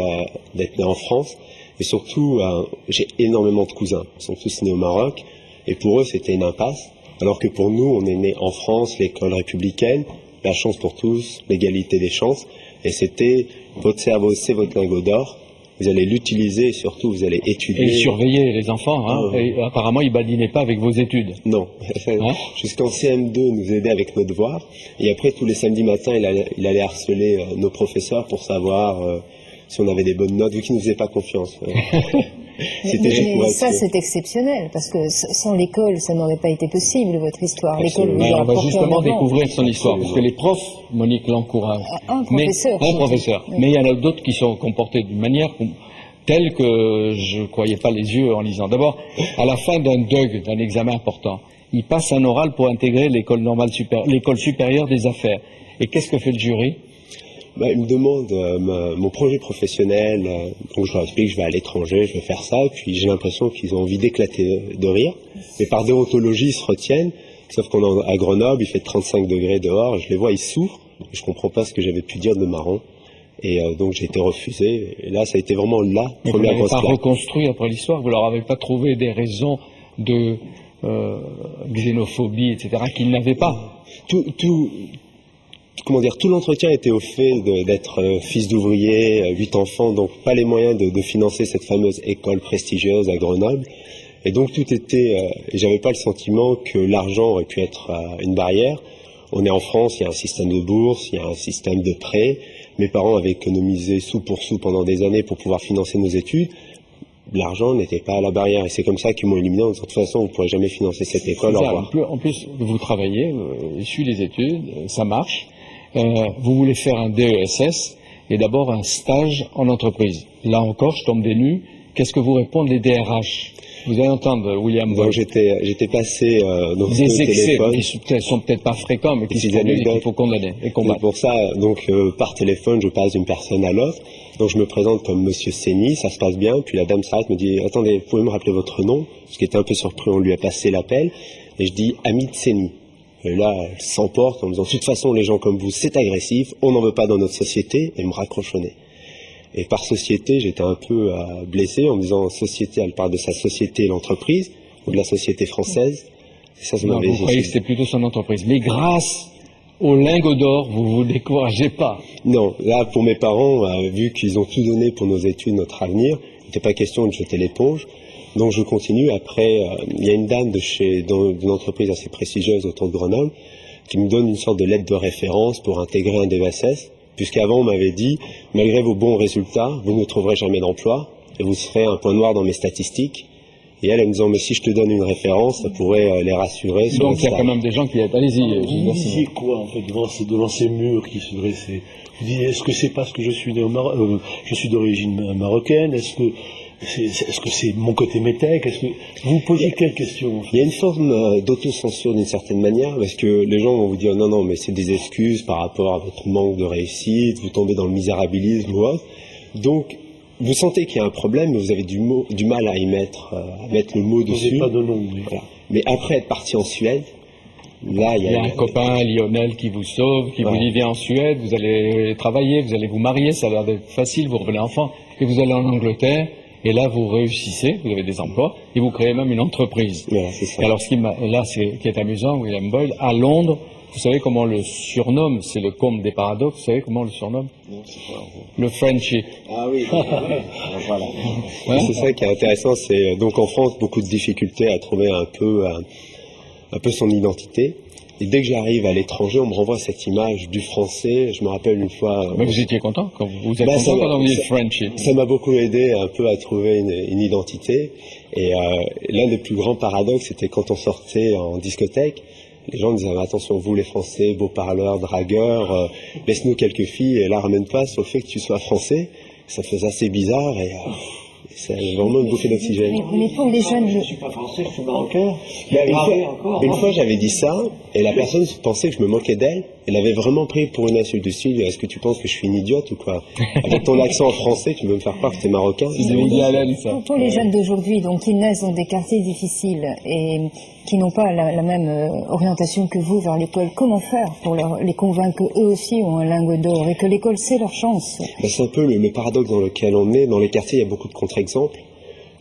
en France, et surtout, j'ai énormément de cousins. Ils sont tous nés au Maroc, et pour eux, c'était une impasse. Alors que pour nous, on est né en France, l'école républicaine, la chance pour tous, l'égalité des chances, et c'était votre cerveau, c'est votre lingot d'or. vous allez l'utiliser et surtout vous allez étudier. Et surveiller les enfants, hein. Ah, Et apparemment, ils badinaient pas avec vos études. Non. Hein? Jusqu'en CM2, nous aider avec nos devoirs. Et après, tous les samedis matins, il allait harceler nos professeurs pour savoir si on avait des bonnes notes, vu qu'il ne nous faisait pas confiance. C'était juste pour Mais être ça, sûr. c'est exceptionnel, parce que sans l'école, ça n'aurait pas été possible, votre histoire. L'école vous Mais a on va porté en justement avant. découvrir son histoire, parce que les profs, Monique, l'encouragent. Un professeur. Un professeur. Oui. Mais il y en a d'autres qui sont comportés d'une manière telle que je ne croyais pas les yeux en lisant. D'abord, à la fin d'un DUG, d'un examen important, il passe un oral pour intégrer l'école normale supérieure, l'école supérieure des affaires. Et qu'est-ce que fait le jury? Il me demande mon projet professionnel, donc je leur explique que je vais à l'étranger, je vais faire ça, et puis j'ai l'impression qu'ils ont envie d'éclater de rire. Mais par déontologie, ils se retiennent, sauf qu'on est à Grenoble, il fait 35 degrés dehors, je les vois, ils souffrent, et je comprends pas ce que j'avais pu dire de marrant. Et donc j'ai été refusé, et là ça a été vraiment la Mais vous première n'avez grosse pas claque. reconstruit après l'histoire, vous leur avez pas trouvé des raisons de xénophobie, etc., qu'ils n'avaient pas. Comment dire, tout l'entretien était au fait d'être fils d'ouvrier, 8 enfants, donc pas les moyens de financer cette fameuse école prestigieuse à Grenoble. Et donc tout était, et j'avais pas le sentiment que l'argent aurait pu être une barrière. On est en France, il y a un système de bourse, il y a un système de prêt. Mes parents avaient économisé sou pour sou pendant des années pour pouvoir financer nos études. L'argent n'était pas à la barrière, et c'est comme ça qu'ils m'ont éliminé en disant de toute façon vous ne pourrez jamais financer cette école, au Ça, revoir. en plus, vous travaillez, issu des études, ça marche. Vous voulez faire un DESS et d'abord un stage en entreprise. Là encore, je tombe des nues. Qu'est-ce que vous répondent les DRH? Vous allez entendre, William Donc Boyd, j'étais passé dans ce des excès téléphone. qui sont peut-être pas fréquents, mais qui se Des produisent et anecdotes. qu'il faut condamner et C'est combattre. pour ça, donc par téléphone, je passe d'une personne à l'autre. Donc je me présente comme Monsieur Séni, ça se passe bien. Puis la dame s'arrête, me dit attendez, vous pouvez me rappeler votre nom? Ce qui était un peu surpris, on lui a passé l'appel. Et je dis Amit Séni. Et là, elle s'emporte en me disant de toute façon, les gens comme vous, c'est agressif, on n'en veut pas dans notre société. Et me raccroche au nez. Et par société, j'étais un peu blessé en me disant société, elle parle de sa société, l'entreprise, ou de la société française. Et ça Non, m'avait vous croyez que c'était plutôt son entreprise. Mais grâce au lingot d'or, vous vous découragez pas. Non, là, pour mes parents, vu qu'ils ont tout donné pour nos études, notre avenir, il n'était pas question de jeter l'éponge. Donc je continue. Après, il y a une dame d'une entreprise assez prestigieuse autour de Grenoble qui me donne une sorte de lettre de référence pour intégrer un DESS, puisqu'avant on m'avait dit, malgré vos bons résultats, vous ne trouverez jamais d'emploi et vous serez un point noir dans mes statistiques. Et elle me disant, mais si je te donne une référence, ça pourrait les rassurer. Sur Donc le il y a quand stage. même des gens qui aident. Allez-y. Vous disiez quoi en fait devant ces murs qui se dressaient? Vous disiez est-ce que c'est parce que je suis né je suis d'origine marocaine? Est-ce que c'est mon côté métèque? Est-ce que vous posiez quelle question en fait? Il y a une forme d'autocensure d'une certaine manière, parce que les gens vont vous dire non, mais c'est des excuses par rapport à votre manque de réussite, vous tombez dans le misérabilisme ou autre. Donc, vous sentez qu'il y a un problème, mais vous avez du mal à mettre le mot Vous dessus. n'avez pas de nom. Mais... Voilà. Mais après être parti en Suède, là, Il y a un copain, Lionel, qui vous sauve, qui vous dit viens en Suède, vous allez travailler, vous allez vous marier, ça a l'air d'être facile, vous revenez enfant, et vous allez en Angleterre, et là vous réussissez, vous avez des emplois, et vous créez même une entreprise. Voilà, c'est ça. Et alors ce qui est amusant, William Boyd, à Londres, vous savez comment on le surnomme, c'est le comble des paradoxes, vous savez comment on le surnomme? Le Frenchie. Ah oui, voilà. Ouais. C'est ça qui est intéressant, c'est donc en France beaucoup de difficultés à trouver un peu son identité. Et dès que j'arrive à l'étranger, on me renvoie cette image du français. Je me rappelle une fois. Mais vous étiez content quand vous êtes Bah, content ça- quand on dit ça- Frenchie. Ça m'a beaucoup aidé un peu à trouver une identité. Et l'un des plus grands paradoxes, c'était quand on sortait en discothèque. Les gens disaient attention, vous les Français, beaux parleurs, dragueurs, laisse-nous quelques filles et là ramène pas sur le fait que tu sois français. Ça faisait assez bizarre et c'est vraiment une bouffée d'oxygène. Mais pour les jeunes, Je suis pas français, je suis marocain. Une fois, j'avais dit ça, et la personne pensait que je me moquais d'elle. Elle avait vraiment pris pour une insulte du style. Est-ce que tu penses que je suis une idiote ou quoi? Avec ton accent français, tu veux me faire croire que t'es marocain? C'est Hélène, ça. pour les jeunes d'aujourd'hui, donc qui naissent dans des quartiers difficiles et qui n'ont pas la même orientation que vous vers l'école, comment faire pour les convaincre qu'eux aussi ont un lingot d'or et que l'école c'est leur chance? Ben, c'est un peu le paradoxe dans lequel on est. Dans les quartiers, il y a beaucoup de contre-exemples.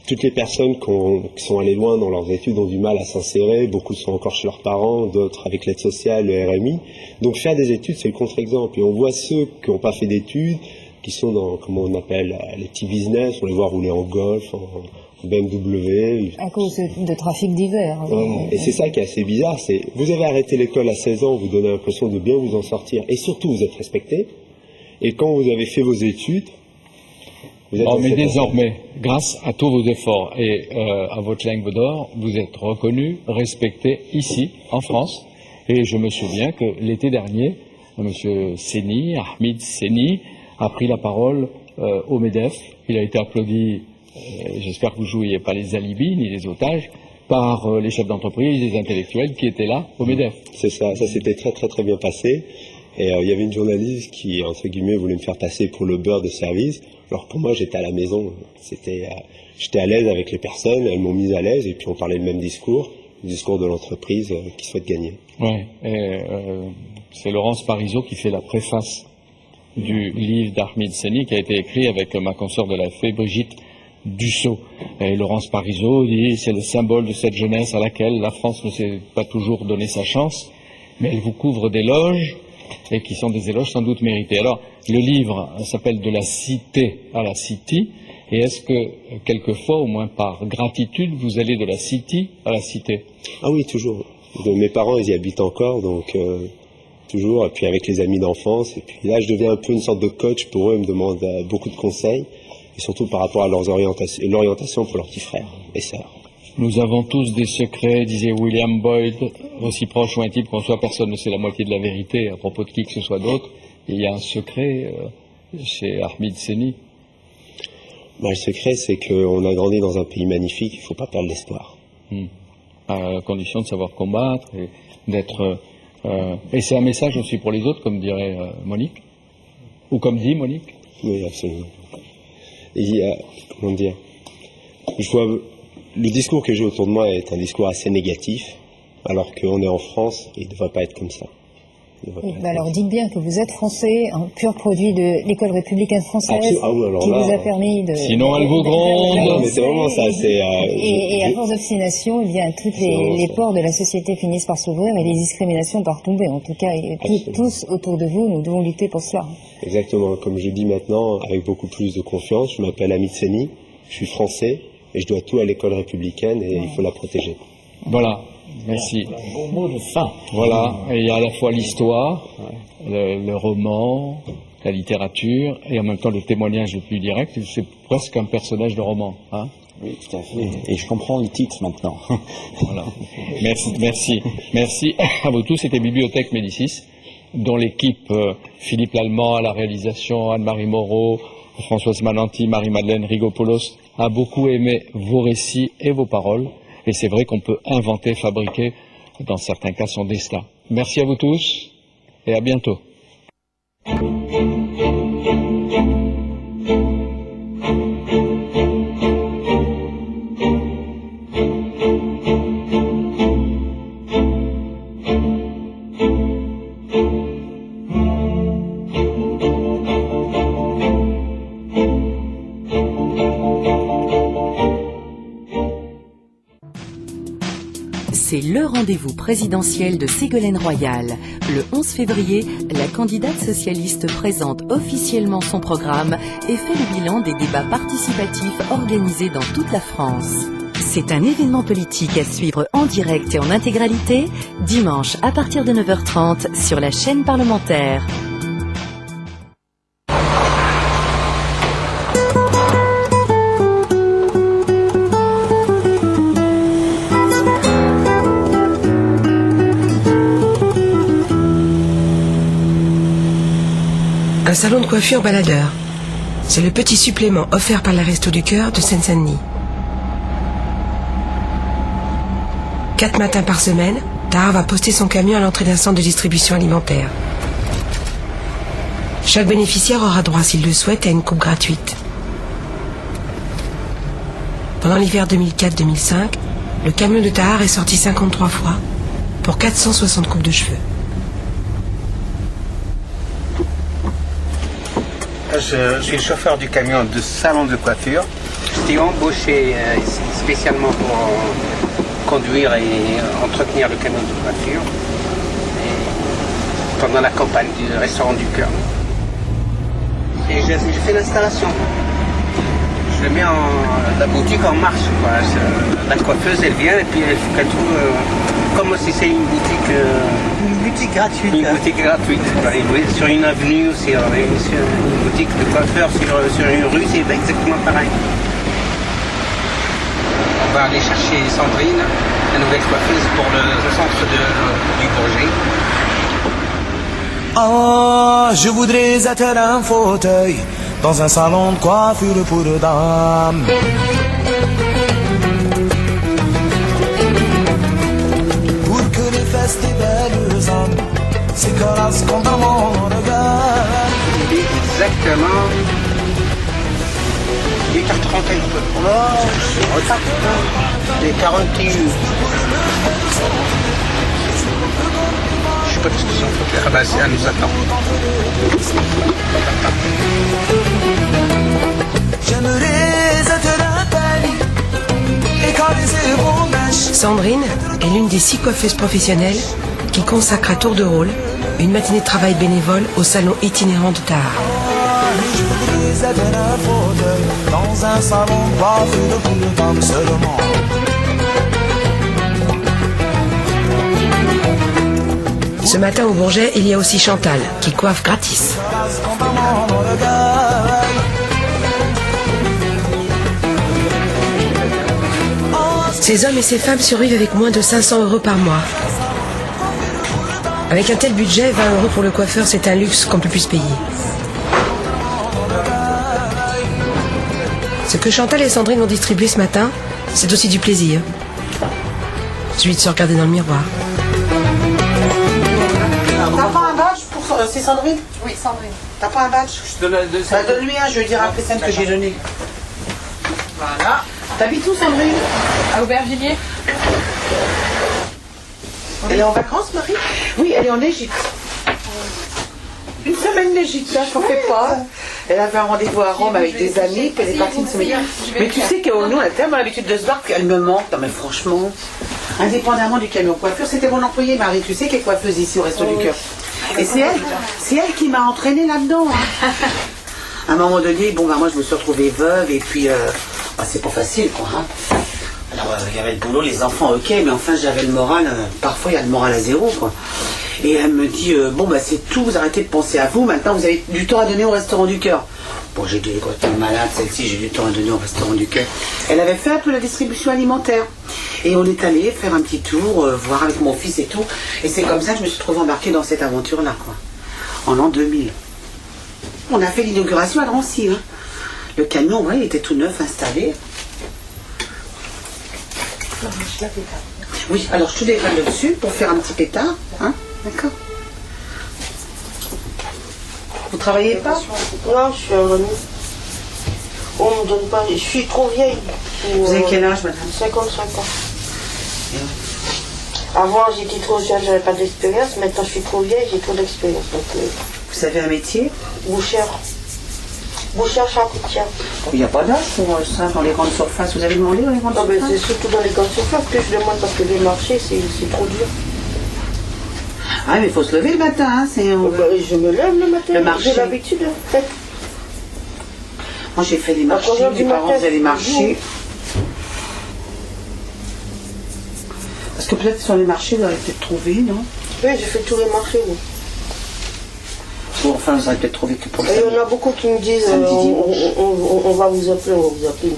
Toutes les personnes qui sont allées loin dans leurs études ont du mal à s'insérer. Beaucoup sont encore chez leurs parents, d'autres avec l'aide sociale, le RMI. Donc faire des études, c'est le contre-exemple. Et on voit ceux qui n'ont pas fait d'études, qui sont dans, comment on appelle, les petits business, on les voit rouler en Golf, en BMW. À cause de trafic divers. Ouais. Et c'est ça qui est assez bizarre, c'est vous avez arrêté l'école à 16 ans, vous donnez l'impression de bien vous en sortir, et surtout vous êtes respecté, et quand vous avez fait vos études, vous êtes... Mais désormais, grâce à tous vos efforts et à votre langue d'or, vous êtes reconnu, respecté ici, en France, et je me souviens que l'été dernier, M. Seni, Ahmed Seni, a pris la parole au MEDEF. Il a été applaudi, j'espère que vous ne jouiez pas les alibis ni les otages, par les chefs d'entreprise, les intellectuels qui étaient là au MEDEF. C'est ça s'était très très très bien passé. Et il y avait une journaliste qui, entre guillemets, voulait me faire passer pour le beurre de service. Alors pour moi, j'étais à la maison, j'étais à l'aise avec les personnes, elles m'ont mis à l'aise, et puis on parlait le même discours, le discours de l'entreprise qui souhaite gagner. Ouais, c'est Laurence Parisot qui fait la préface du livre d'Ahmed Seni qui a été écrit avec ma consoeur de la fée, Brigitte Dussault. Et Laurence Parisot dit c'est le symbole de cette jeunesse à laquelle la France ne s'est pas toujours donné sa chance, mais elle vous couvre d'éloges, et qui sont des éloges sans doute mérités. Alors, le livre s'appelle De la cité à la city, et est-ce que, quelquefois, au moins par gratitude, vous allez de la city à la cité? Ah oui, toujours. Mes parents, ils y habitent encore, donc toujours, et puis avec les amis d'enfance, et puis là, je deviens un peu une sorte de coach pour eux, ils me demandent beaucoup de conseils, et surtout par rapport à l'orientation pour leurs petits frères et sœurs. Nous avons tous des secrets, disait William Boyd, aussi proche ou intime qu'on soit, personne ne sait la moitié de la vérité à propos de qui que ce soit d'autre. Il y a un secret chez Ahmed Seni. Le secret, c'est qu'on a grandi dans un pays magnifique, il ne faut pas perdre l'espoir. À condition de savoir combattre et d'être... et c'est un message aussi pour les autres, comme dirait Monique. Ou comme dit Monique. Oui, absolument. Et comment dire, je vois... Le discours que j'ai autour de moi est un discours assez négatif, alors qu'on est en France et il ne devrait pas être comme ça. Alors dites bien que vous êtes français, un pur produit de l'école républicaine française, qui vous a permis de... Sinon elle vous gronde. Non, mais c'est vraiment ça. Et à force d'obstination, eh bien, toutes les portes de la société finissent par s'ouvrir et les discriminations par tomber. En tout cas, et tous autour de vous, nous devons lutter pour cela. Exactement. Comme je dis maintenant, avec beaucoup plus de confiance, je m'appelle Ahmed Seni, je suis français, et je dois tout à l'école républicaine et il faut la protéger. Voilà, merci. Bon mot de fin. Voilà, et il y a à la fois l'histoire, le roman, la littérature, et en même temps le témoignage le plus direct. C'est presque un personnage de roman. Hein. Oui, tout à fait. Et je comprends le titre maintenant. Voilà. Merci à vous tous. C'était Bibliothèque Médicis, dont l'équipe Philippe Lallemand à la réalisation, Anne-Marie Moreau, Françoise Mananti, Marie-Madeleine Rigopoulos a beaucoup aimé vos récits et vos paroles. Et c'est vrai qu'on peut inventer, fabriquer, dans certains cas, son destin. Merci à vous tous et à bientôt. C'est le rendez-vous présidentiel de Ségolène Royal. Le 11 février, la candidate socialiste présente officiellement son programme et fait le bilan des débats participatifs organisés dans toute la France. C'est un événement politique à suivre en direct et en intégralité, dimanche à partir de 9h30 sur la chaîne parlementaire. Un salon de coiffure baladeur. C'est le petit supplément offert par la Resto du Cœur de Seine-Saint-Denis. 4 matins par semaine, Tahar va poster son camion à l'entrée d'un centre de distribution alimentaire. Chaque bénéficiaire aura droit, s'il le souhaite, à une coupe gratuite. Pendant l'hiver 2004-2005, le camion de Tahar est sorti 53 fois pour 460 coupes de cheveux. Je suis le chauffeur du camion de salon de coiffure. J'étais embauché ici spécialement pour conduire et entretenir le camion de coiffure pendant la campagne du restaurant du Cœur. et je fais l'installation. Je mets la boutique en marche, quoi. La coiffeuse, elle vient et puis elle fait tout comme si c'est une boutique. Une boutique gratuite. Une boutique gratuite. Sur une avenue, sur une boutique de coiffeur, sur une rue, c'est exactement pareil. On va aller chercher Sandrine, la nouvelle coiffeuse pour le centre du Bourget. Ah, je voudrais être un fauteuil dans un salon de coiffure pour dames. Pour que les fesses des belles âmes s'écrasent contre mon regard. Il est exactement 8h31. Il est 41. Je sais pas ce que c'est en fauteuil. Ah bah elle nous attend. Sandrine est l'une des 6 coiffeuses professionnelles qui consacrent à tour de rôle une matinée de travail bénévole au salon itinérant de Tahar. Dans un salon coiffure pour dames seulement. Ce matin au Bourget, il y a aussi Chantal qui coiffe gratis. Ces hommes et ces femmes survivent avec moins de 500 € par mois. Avec un tel budget, 20 € pour le coiffeur, c'est un luxe qu'on peut plus se payer. Ce que Chantal et Sandrine ont distribué ce matin, c'est aussi du plaisir. Celui de se regarder dans le miroir. T'as pas un badge pour... C'est Sandrine? Oui, Sandrine. T'as pas un badge? Donne-lui un, je vais dire après celle que j'ai donnée. Voilà. T'habites où, Sandrine? À Aubervilliers. Elle est en vacances, Marie? Oui, elle est en Égypte. Une semaine d'Égypte, ça, je n'en fais pas. Elle avait un rendez-vous à Rome avec des amis, puis elle est partie une semaine. Mais tu sais que nous, on a tellement l'habitude de se voir qu'elle me manque. Non, mais franchement, indépendamment du camion coiffure, c'était mon employé, Marie. Tu sais qu'elle est coiffeuse ici au Resto du Cœur. Et c'est elle qui m'a entraînée là-dedans. Hein. À un moment donné, bon, bah, moi, je me suis retrouvée veuve, et puis, bah, c'est pas facile, quoi. Hein. Alors, il y avait le boulot, les enfants, ok, mais enfin, j'avais le moral, parfois, il y a le moral à zéro, quoi. Et elle me dit, bon, bah, c'est tout, vous arrêtez de penser à vous, maintenant, vous avez du temps à donner au Restaurant du Cœur. Bon, j'ai dit, quand elle est malade, celle-ci, j'ai du temps à donner au Restaurant du Cœur. Elle avait fait un peu la distribution alimentaire. Et on est allé faire un petit tour, voir avec mon fils et tout. Et c'est comme ça que je me suis trouvée embarquée dans cette aventure-là, quoi. En l'an 2000. On a fait l'inauguration à Drancy, hein. Le camion, ouais, il était tout neuf, installé. Oui, alors je te dégrade le dessus pour faire un petit pétard, hein. D'accord. Vous travaillez pas? Non, je suis en remise. On me donne pas. Je suis trop vieille. Vous avez quel âge, madame? 55 ans. Avant, j'étais trop jeune, j'avais pas d'expérience. Maintenant, je suis trop vieille, j'ai trop d'expérience. Vous avez un métier? Bouchère. Bouchère charcutière. Il n'y a pas d'âge pour ça dans les grandes surfaces. Vous avez demandé dans les grandes surfaces? C'est surtout dans les grandes surfaces que je demande parce que les marchés, c'est trop dur. Ah, mais il faut se lever le matin, hein. Je me lève le matin. Le marché. J'ai l'habitude. Moi, j'ai fait les marchés. Mes parents faisaient les marchés. Parce que peut-être sur les marchés, vous avez peut-être trouvé, non? Oui, j'ai fait tous les marchés, oui. Bon, enfin, vous avez peut-être trouvé que pour ça. Et il y en a beaucoup qui me disent on va vous appeler, on va vous appeler.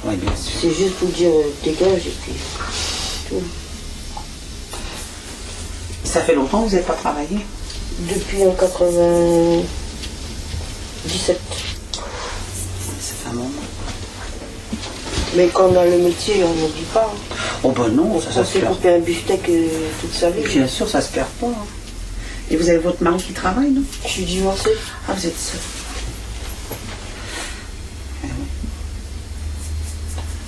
Oui, bien sûr. C'est juste pour dire dégage et puis tout. Ça fait longtemps que vous n'avez pas travaillé? Depuis en 97. Ça fait un moment. Mais quand on a le métier, on ne dit pas. Oh ben non, ça se perd. On couper un beefsteak toute sa vie. Bien sûr, ça se perd pas. Hein. Et vous avez votre mari qui travaille, non? Je suis divorcée. Ah, vous êtes seule.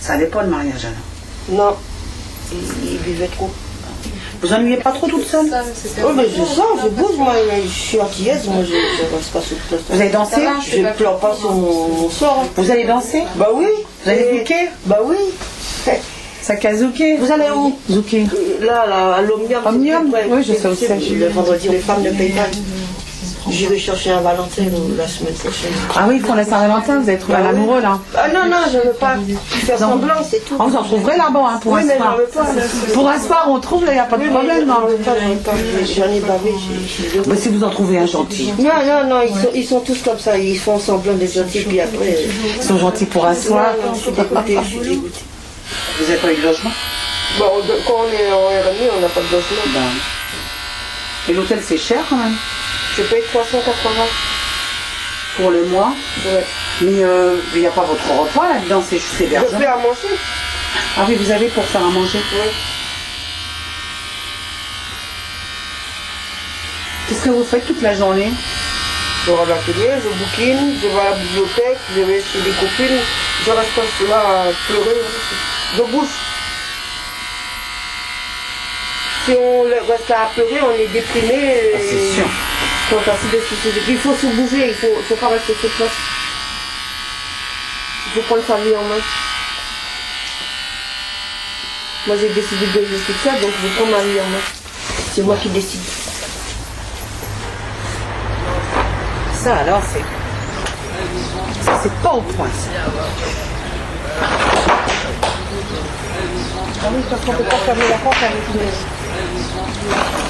Ça allait pas le mariage alors? Non, il buvait trop. Vous ennuyez pas trop toute seule? Oh, mais je sors, je bouge, moi, je suis antillaise, moi, je reste pas sur place. Vous allez danser? Je ne pleure pas sur mon sort. Vous allez danser? Bah oui. Vous allez zouker? Bah oui. Ça casse zouker? Vous allez où? Zouker. Là, à l'Omnium. Omnium? Oui, je sais où c'est. Le vendredi, les femmes ne payent pas. J'irai chercher un Valentin la semaine prochaine. Ah oui, pour la Saint-Valentin, vous avez trouvé un amoureux là? Ah non, non, je veux pas faire semblant, c'est tout. On vous en trouverait là-bas, hein, pour Oui, un mais soir. j'en veux pas. Pour un soir, on trouve, là, il n'y a pas de problème. J'en veux pas. J'en ai bavé. Mais si vous en trouvez un gentil. Non, non, non, ils sont tous comme ça, ils font semblant d'être gentils, puis après... Ils sont gentils pour un soir. Non, je suis dégoûtée, je suis dégoûtée. Vous n'avez pas eu de logement? Bon, quand on est en RMI, on n'a pas de logement. Ben. Et l'hôtel, c'est cher quand même? Je paye 380. Pour le mois? Ouais. Mais il n'y a pas votre repas là-dedans, c'est juste hébergement. Je fais à manger. Ah oui, vous avez pour faire à manger? Oui. Qu'est-ce que vous faites toute la journée? Je vais à l'atelier, je bouquine, je vais à la bibliothèque, je vais chez des copines, je reste pas là à pleurer, je bouge. Si on reste à pleurer, on est déprimé. Ah, c'est sûr. Il faut se bouger, il faut pas rester sur place. Il faut prendre sa vie en main. Moi j'ai décidé de rester ça, donc je vais prendre ma vie en main. C'est moi qui décide. Ça alors, c'est pas au point ça. Ah oui, parce qu'on ne peut pas fermer la porte avec les...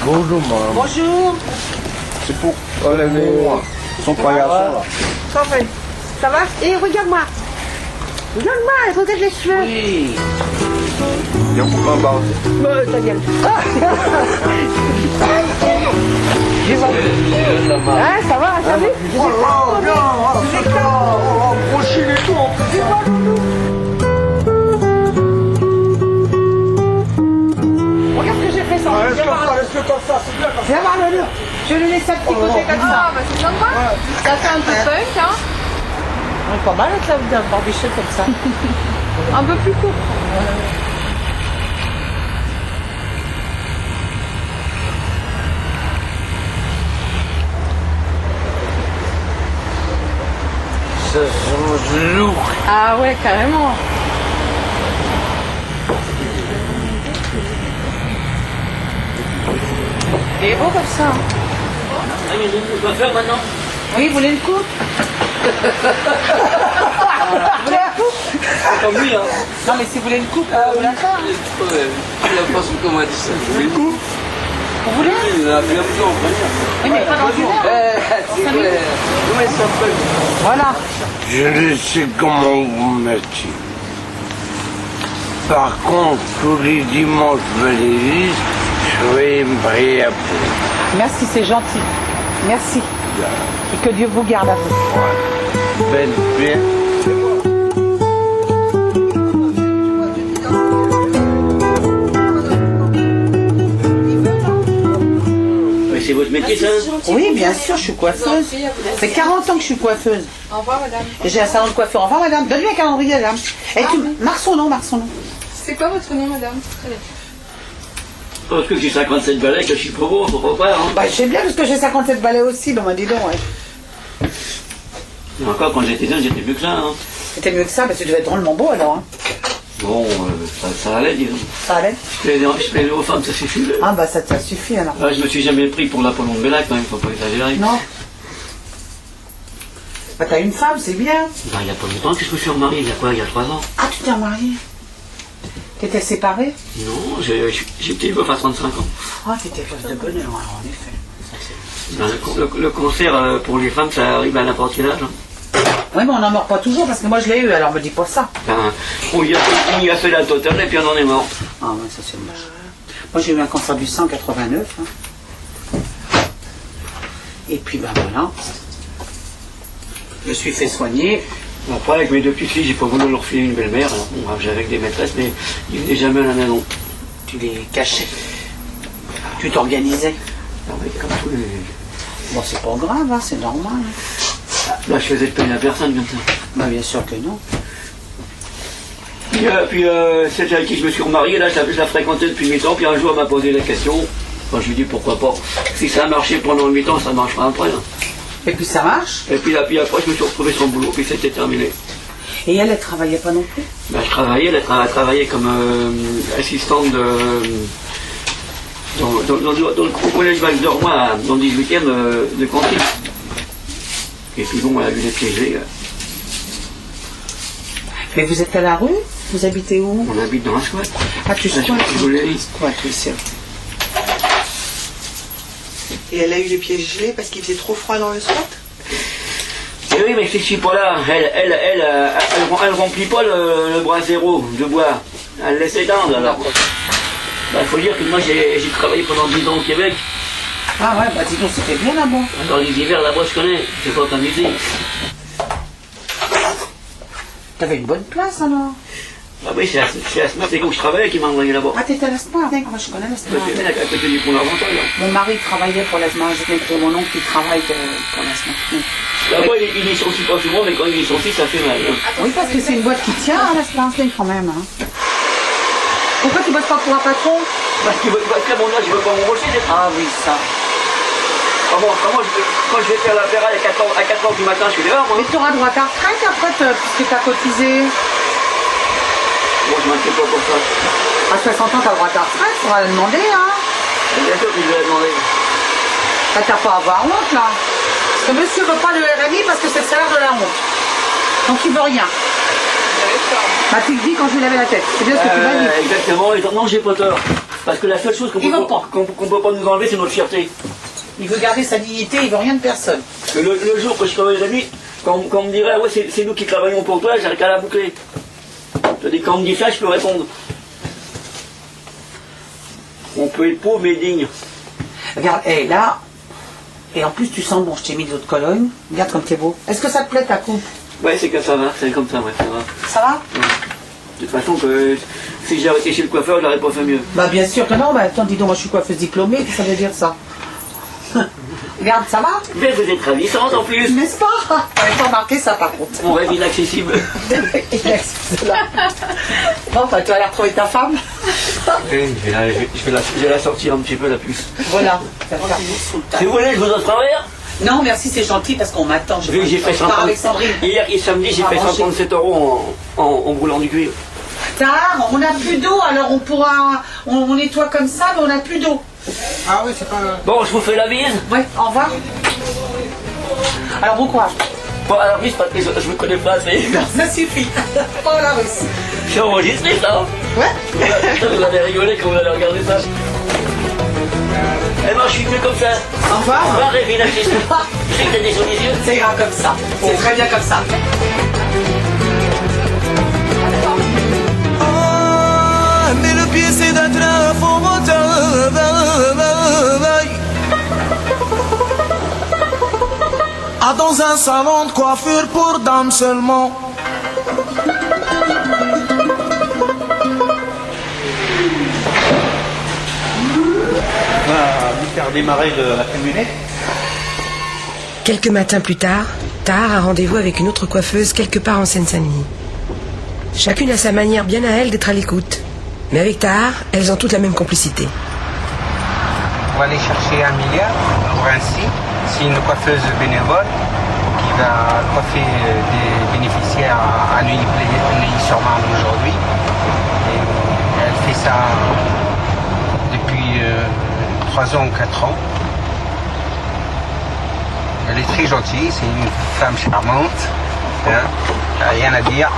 Bonjour, madame. Bonjour. C'est pour enlever son paillasson, là. Ça va? Et regarde-moi. Regarde-moi, regarde les cheveux. Oui. Il y a beaucoup de barre. Ta gueule. Ah, ça va, t'as vu? Regarde ce que j'ai fait sans. Laisse-le comme ça, c'est bien comme ça. Viens voir le. Je vais le laisser à petit côté comme ça. Ah, bah c'est sympa. Ça fait un peu punk, hein. On est pas mal avec la barbichette comme ça. Un peu plus court. Ça change lourd. Ah ouais, carrément. Il est beau comme ça. Hein. Ah, mais on va faire maintenant. Oui, vous voulez une coupe? Vous voulez une coupe? Comme lui, hein. Non, mais si vous voulez une coupe, vous la faire. Il a pas su comment dire ça. Vous voulez une coupe? Vous voulez? Il a bien besoin, on va dire. Oui, mais pas dans une heure. Comment il s'appelle? Voilà. Je ne sais comment vous mettre. Par contre, tous les dimanches de l'église, je vais me prier un peu. Merci, c'est gentil. Merci. Et que Dieu vous garde à vous. Belle paix. C'est votre métier, ça? Oui, bien sûr, je suis coiffeuse. Ça fait 40 ans que je suis coiffeuse. Au revoir, madame. J'ai un salon de coiffure. Au revoir, madame. Donne-lui un calendrier, madame. Et tu... Marque son nom, marque son nom. C'est quoi votre nom, madame? Très bien. Parce que j'ai 57 balais, que je suis pas beau, faut pas, hein. Bah, je sais bien, parce que j'ai 57 balais aussi, donc dis donc, ouais. Et encore, quand j'étais jeune, j'étais mieux que ça, hein. C'était mieux que ça, parce que tu devais être drôlement beau, alors, hein. Bon, ça allait, disons. Ça allait? Je plaisais aux femmes, ça suffit. Ah, bah, ça suffit, alors. Ah, je me suis jamais pris pour l'Apollon de Bellac, quand même, faut pas exagérer. Non. Bah, t'as une femme, c'est bien. Bah, il y a pas longtemps que je me suis remarié, il y a quoi, il y a 3 ans? Ah, tu t'es remarié? T'étais séparé? Non, j'étais veuf à 35 ans. Ah, t'étais veuf de bonheur, alors, en effet. Ben, le cancer pour les femmes, ça arrive à n'importe quel âge. Hein. Oui, mais on n'en meurt pas toujours, parce que moi je l'ai eu, alors me dis pas ça. Ben, on y a fait la totale et puis on en est mort. Ah ouais, ça c'est moche. Moi j'ai eu un cancer du sang en 89. Hein. Et puis ben voilà. Je me suis fait soigner. Après, avec mes 2 petites filles, j'ai pas voulu leur filer une belle-mère. Bon, j'avais avec des maîtresses, mais ils venaient jamais à la maison. Tu les cachais. Tu t'organisais. Non, mais comme tous les... Bon, c'est pas grave, hein, c'est normal. Là, je faisais de peine à personne comme ça. Bah, bien sûr que non. Puis celle avec qui je me suis remarié, là, je la fréquentais depuis 8 ans, puis un jour, elle m'a posé la question. Moi, je lui ai dit pourquoi pas. Si ça a marché pendant 8 ans, ça marchera après. Hein. Et puis ça marche. Et puis après, je me suis retrouvé sans boulot, puis c'était terminé. Et elle travaillait pas non plus? Ben, je travaillais, elle travaillait comme assistante dans le collège Val d'Ormois, dans le 18e de cantine. Et puis bon, elle a vu les piégés. Mais vous êtes à la rue? Vous habitez où? On habite dans un squat. Ah, tu squattes? Je vous l'ai dit. Squat, oui, c'est vrai. Et elle a eu les pieds gelés parce qu'il faisait trop froid dans le squat? Et oui, mais je suis pas là. Elle remplit pas le bras zéro de bois. Elle laisse éteindre alors. Bah, faut dire que moi j'ai travaillé pendant 10 ans au Québec. Ah ouais, bah dis donc, c'était bien là-bas. Dans les hivers, là-bas, je connais. C'est pas comme ici. T'avais une bonne place alors? Ah oui, c'est à ce c'est où je travaillais qui m'a envoyé là-bas. Ah, t'étais à l'ASMA? Moi, je connais l'ASMA. C'est à côté du pont d'Argental. Mon mari travaillait pour l'ASMA. J'ai mon oncle qui travaille pour l'ASMA. Là-bas, il est sorti pas souvent, mais quand il est sorti, ça fait mal. Oui, parce que c'est une boîte qui tient à l'ASMA, quand même. Hein. Pourquoi tu bosses pas pour un patron? Parce qu'à mon âge, je veux pas m'embaucher. Ah oui, ça. Quand je vais faire la ferraille à 4 h du matin, je suis dehors, moi. Mais tu auras droit à ta retraite après, puisque tu as cotisé. Bon, je m'inquiète pas pour ça. À 60 ans, tu as droit à ta retraite, tu pourras la demander, hein. Bien sûr qu'il vais la demander. T'as pas à avoir honte, là. Parce que monsieur veut pas le RMI parce que c'est le salaire de la honte. Donc tu veux rien. Bah tu le dis quand je vais laver la tête. C'est bien ce que tu m'as dit. Exactement. Et non, j'ai pas tort. Parce que la seule chose qu'on peut pas nous enlever, c'est notre fierté. Il veut garder sa dignité, il veut rien de personne. Le jour que je travaille la nuit, quand on me dirait, ouais, c'est nous qui travaillons pour toi, j'arrête qu'à la boucler. Quand on me dit ça, je peux répondre. On peut être pauvre mais digne. Regarde, là, et en plus tu sens bon, je t'ai mis de l'eau de Cologne. Regarde comme t'es beau. Est-ce que ça te plaît ta coupe? Ouais, c'est que ça va, c'est comme ça, ouais, ça va. Ça va? Ouais. De toute façon, si j'ai arrêté chez le coiffeur, je n'aurais pas fait mieux. Bah bien sûr que non, bah attends, dis donc, moi je suis coiffeuse diplômée, qu'est-ce que ça veut dire ça? Regarde, ça va? Mais vous êtes ravissante en plus. N'est-ce pas? T'avais pas remarqué ça par contre. Mon rêve inaccessible. Bon, bah, tu vas aller retrouver ta femme? Oui, je vais la sortir un petit peu la puce. Voilà. Si vous voulez, je vous offre un verre? Non, merci, c'est gentil parce qu'on m'attend. Oui, j'ai fait 130. Hier et samedi, j'ai fait 137 € en brûlant du cuir. Tard, on n'a plus d'eau, alors on pourra. On nettoie comme ça, mais on n'a plus d'eau. Ah oui, c'est pas. Bon, je vous fais la bise. Ouais, au revoir. Alors bon courage. Bon, alors bise, parce que je vous connais pas assez. Non, ça suffit. Pas la russe. C'est enregistré ça. Ouais. Vous allez rigoler quand vous allez regarder ça. Eh ben, je suis mieux comme ça. Au revoir. Au revoir, Révina, je sais que t'as des sous les yeux. C'est grave comme ça. C'est très bien comme ça. Mais le pied c'est d'un train faux moteur. Ah, dans un salon de coiffure pour dames seulement. On va faire démarrer la camionnette. Quelques matins plus tard, Tahar a rendez-vous avec une autre coiffeuse quelque part en Seine-Saint-Denis. Chacune a sa manière bien à elle d'être à l'écoute. Mais avec Tahar, elles ont toutes la même complicité. On va aller chercher 1 milliard pour ainsi. C'est une coiffeuse bénévole qui va coiffer des bénéficiaires à Neuilly-sur-Marne aujourd'hui. Et elle fait ça depuis 3 ans ou 4 ans. Elle est très gentille, c'est une femme charmante. Hein, rien à dire.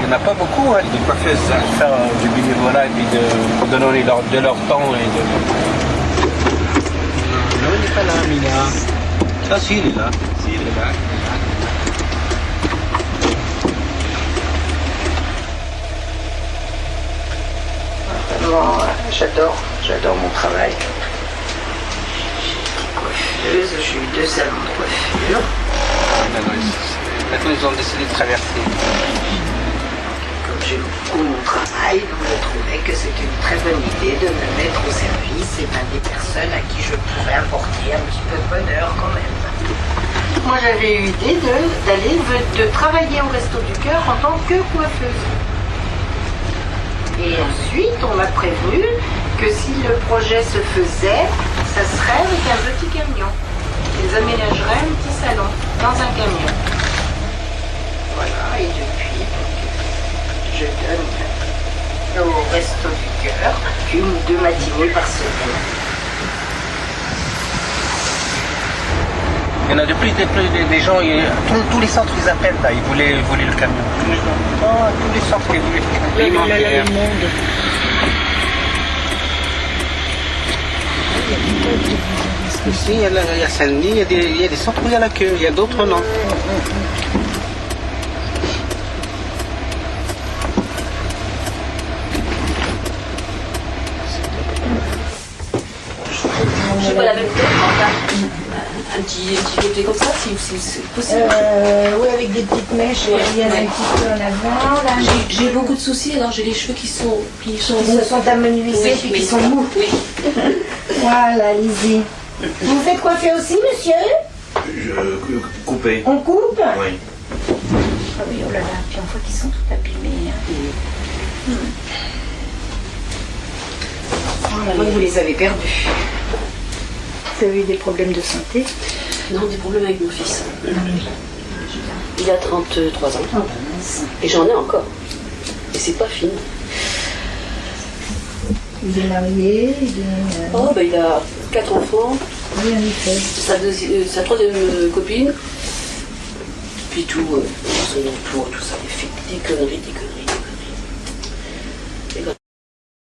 Il n'y en a pas beaucoup, hein, de coiffeuses à faire du bénévolat et puis de donner de leur temps et de. Non, il n'est pas là, Mina. Ah si, il est là. Si, il est là. Bon, j'adore mon travail. J'étais coiffeuse, j'ai eu 2 salons de coiffure. Maintenant, ils ont décidé de traverser. Comme j'aime beaucoup mon travail, donc je trouvais que c'était une très bonne idée de me mettre au service des personnes à qui je pourrais apporter un petit peu de bonheur quand même. Moi, j'avais eu l'idée de travailler au Resto du Cœur en tant que coiffeuse. Et ensuite, on m'a prévenu que si le projet se faisait, ça serait avec un petit camion. Ils aménageraient un petit salon dans un camion. Voilà, et depuis, je donne au Resto du Cœur 1 ou 2 matinées par semaine. Il y en a de plus en plus des gens, tous les centres ils appellent là, ils voulaient le camion. Tous les centres ils voulaient le camion. Ici, il y a Saint-Denis, il y a des centres où il y a la queue, il y a d'autres non. Je sais pas, la même tête, un petit côté comme ça, si c'est possible. Oui, avec des petites mèches, il y en a un petit peu en avant. Là. J'ai beaucoup de soucis, alors j'ai les cheveux qui sont amenuisés et qui sont mous. Oui. Voilà, Lizzie. Vous faites coiffer aussi, monsieur? Couper. On coupe? Oui. Ah oui, oh là là, puis on voit qu'ils sont tout abîmés. Hein. Oh, vous les avez perdus. Vous avez eu des problèmes de santé? Non, des problèmes avec mon fils. Il a 33 ans. Oh, et j'en ai encore. Et c'est pas fini. Il est marié, Oh, ben il a 4 enfants. Oui, en effet. Sa troisième copine. Puis tout, son emploi, tout ça, il fait des conneries.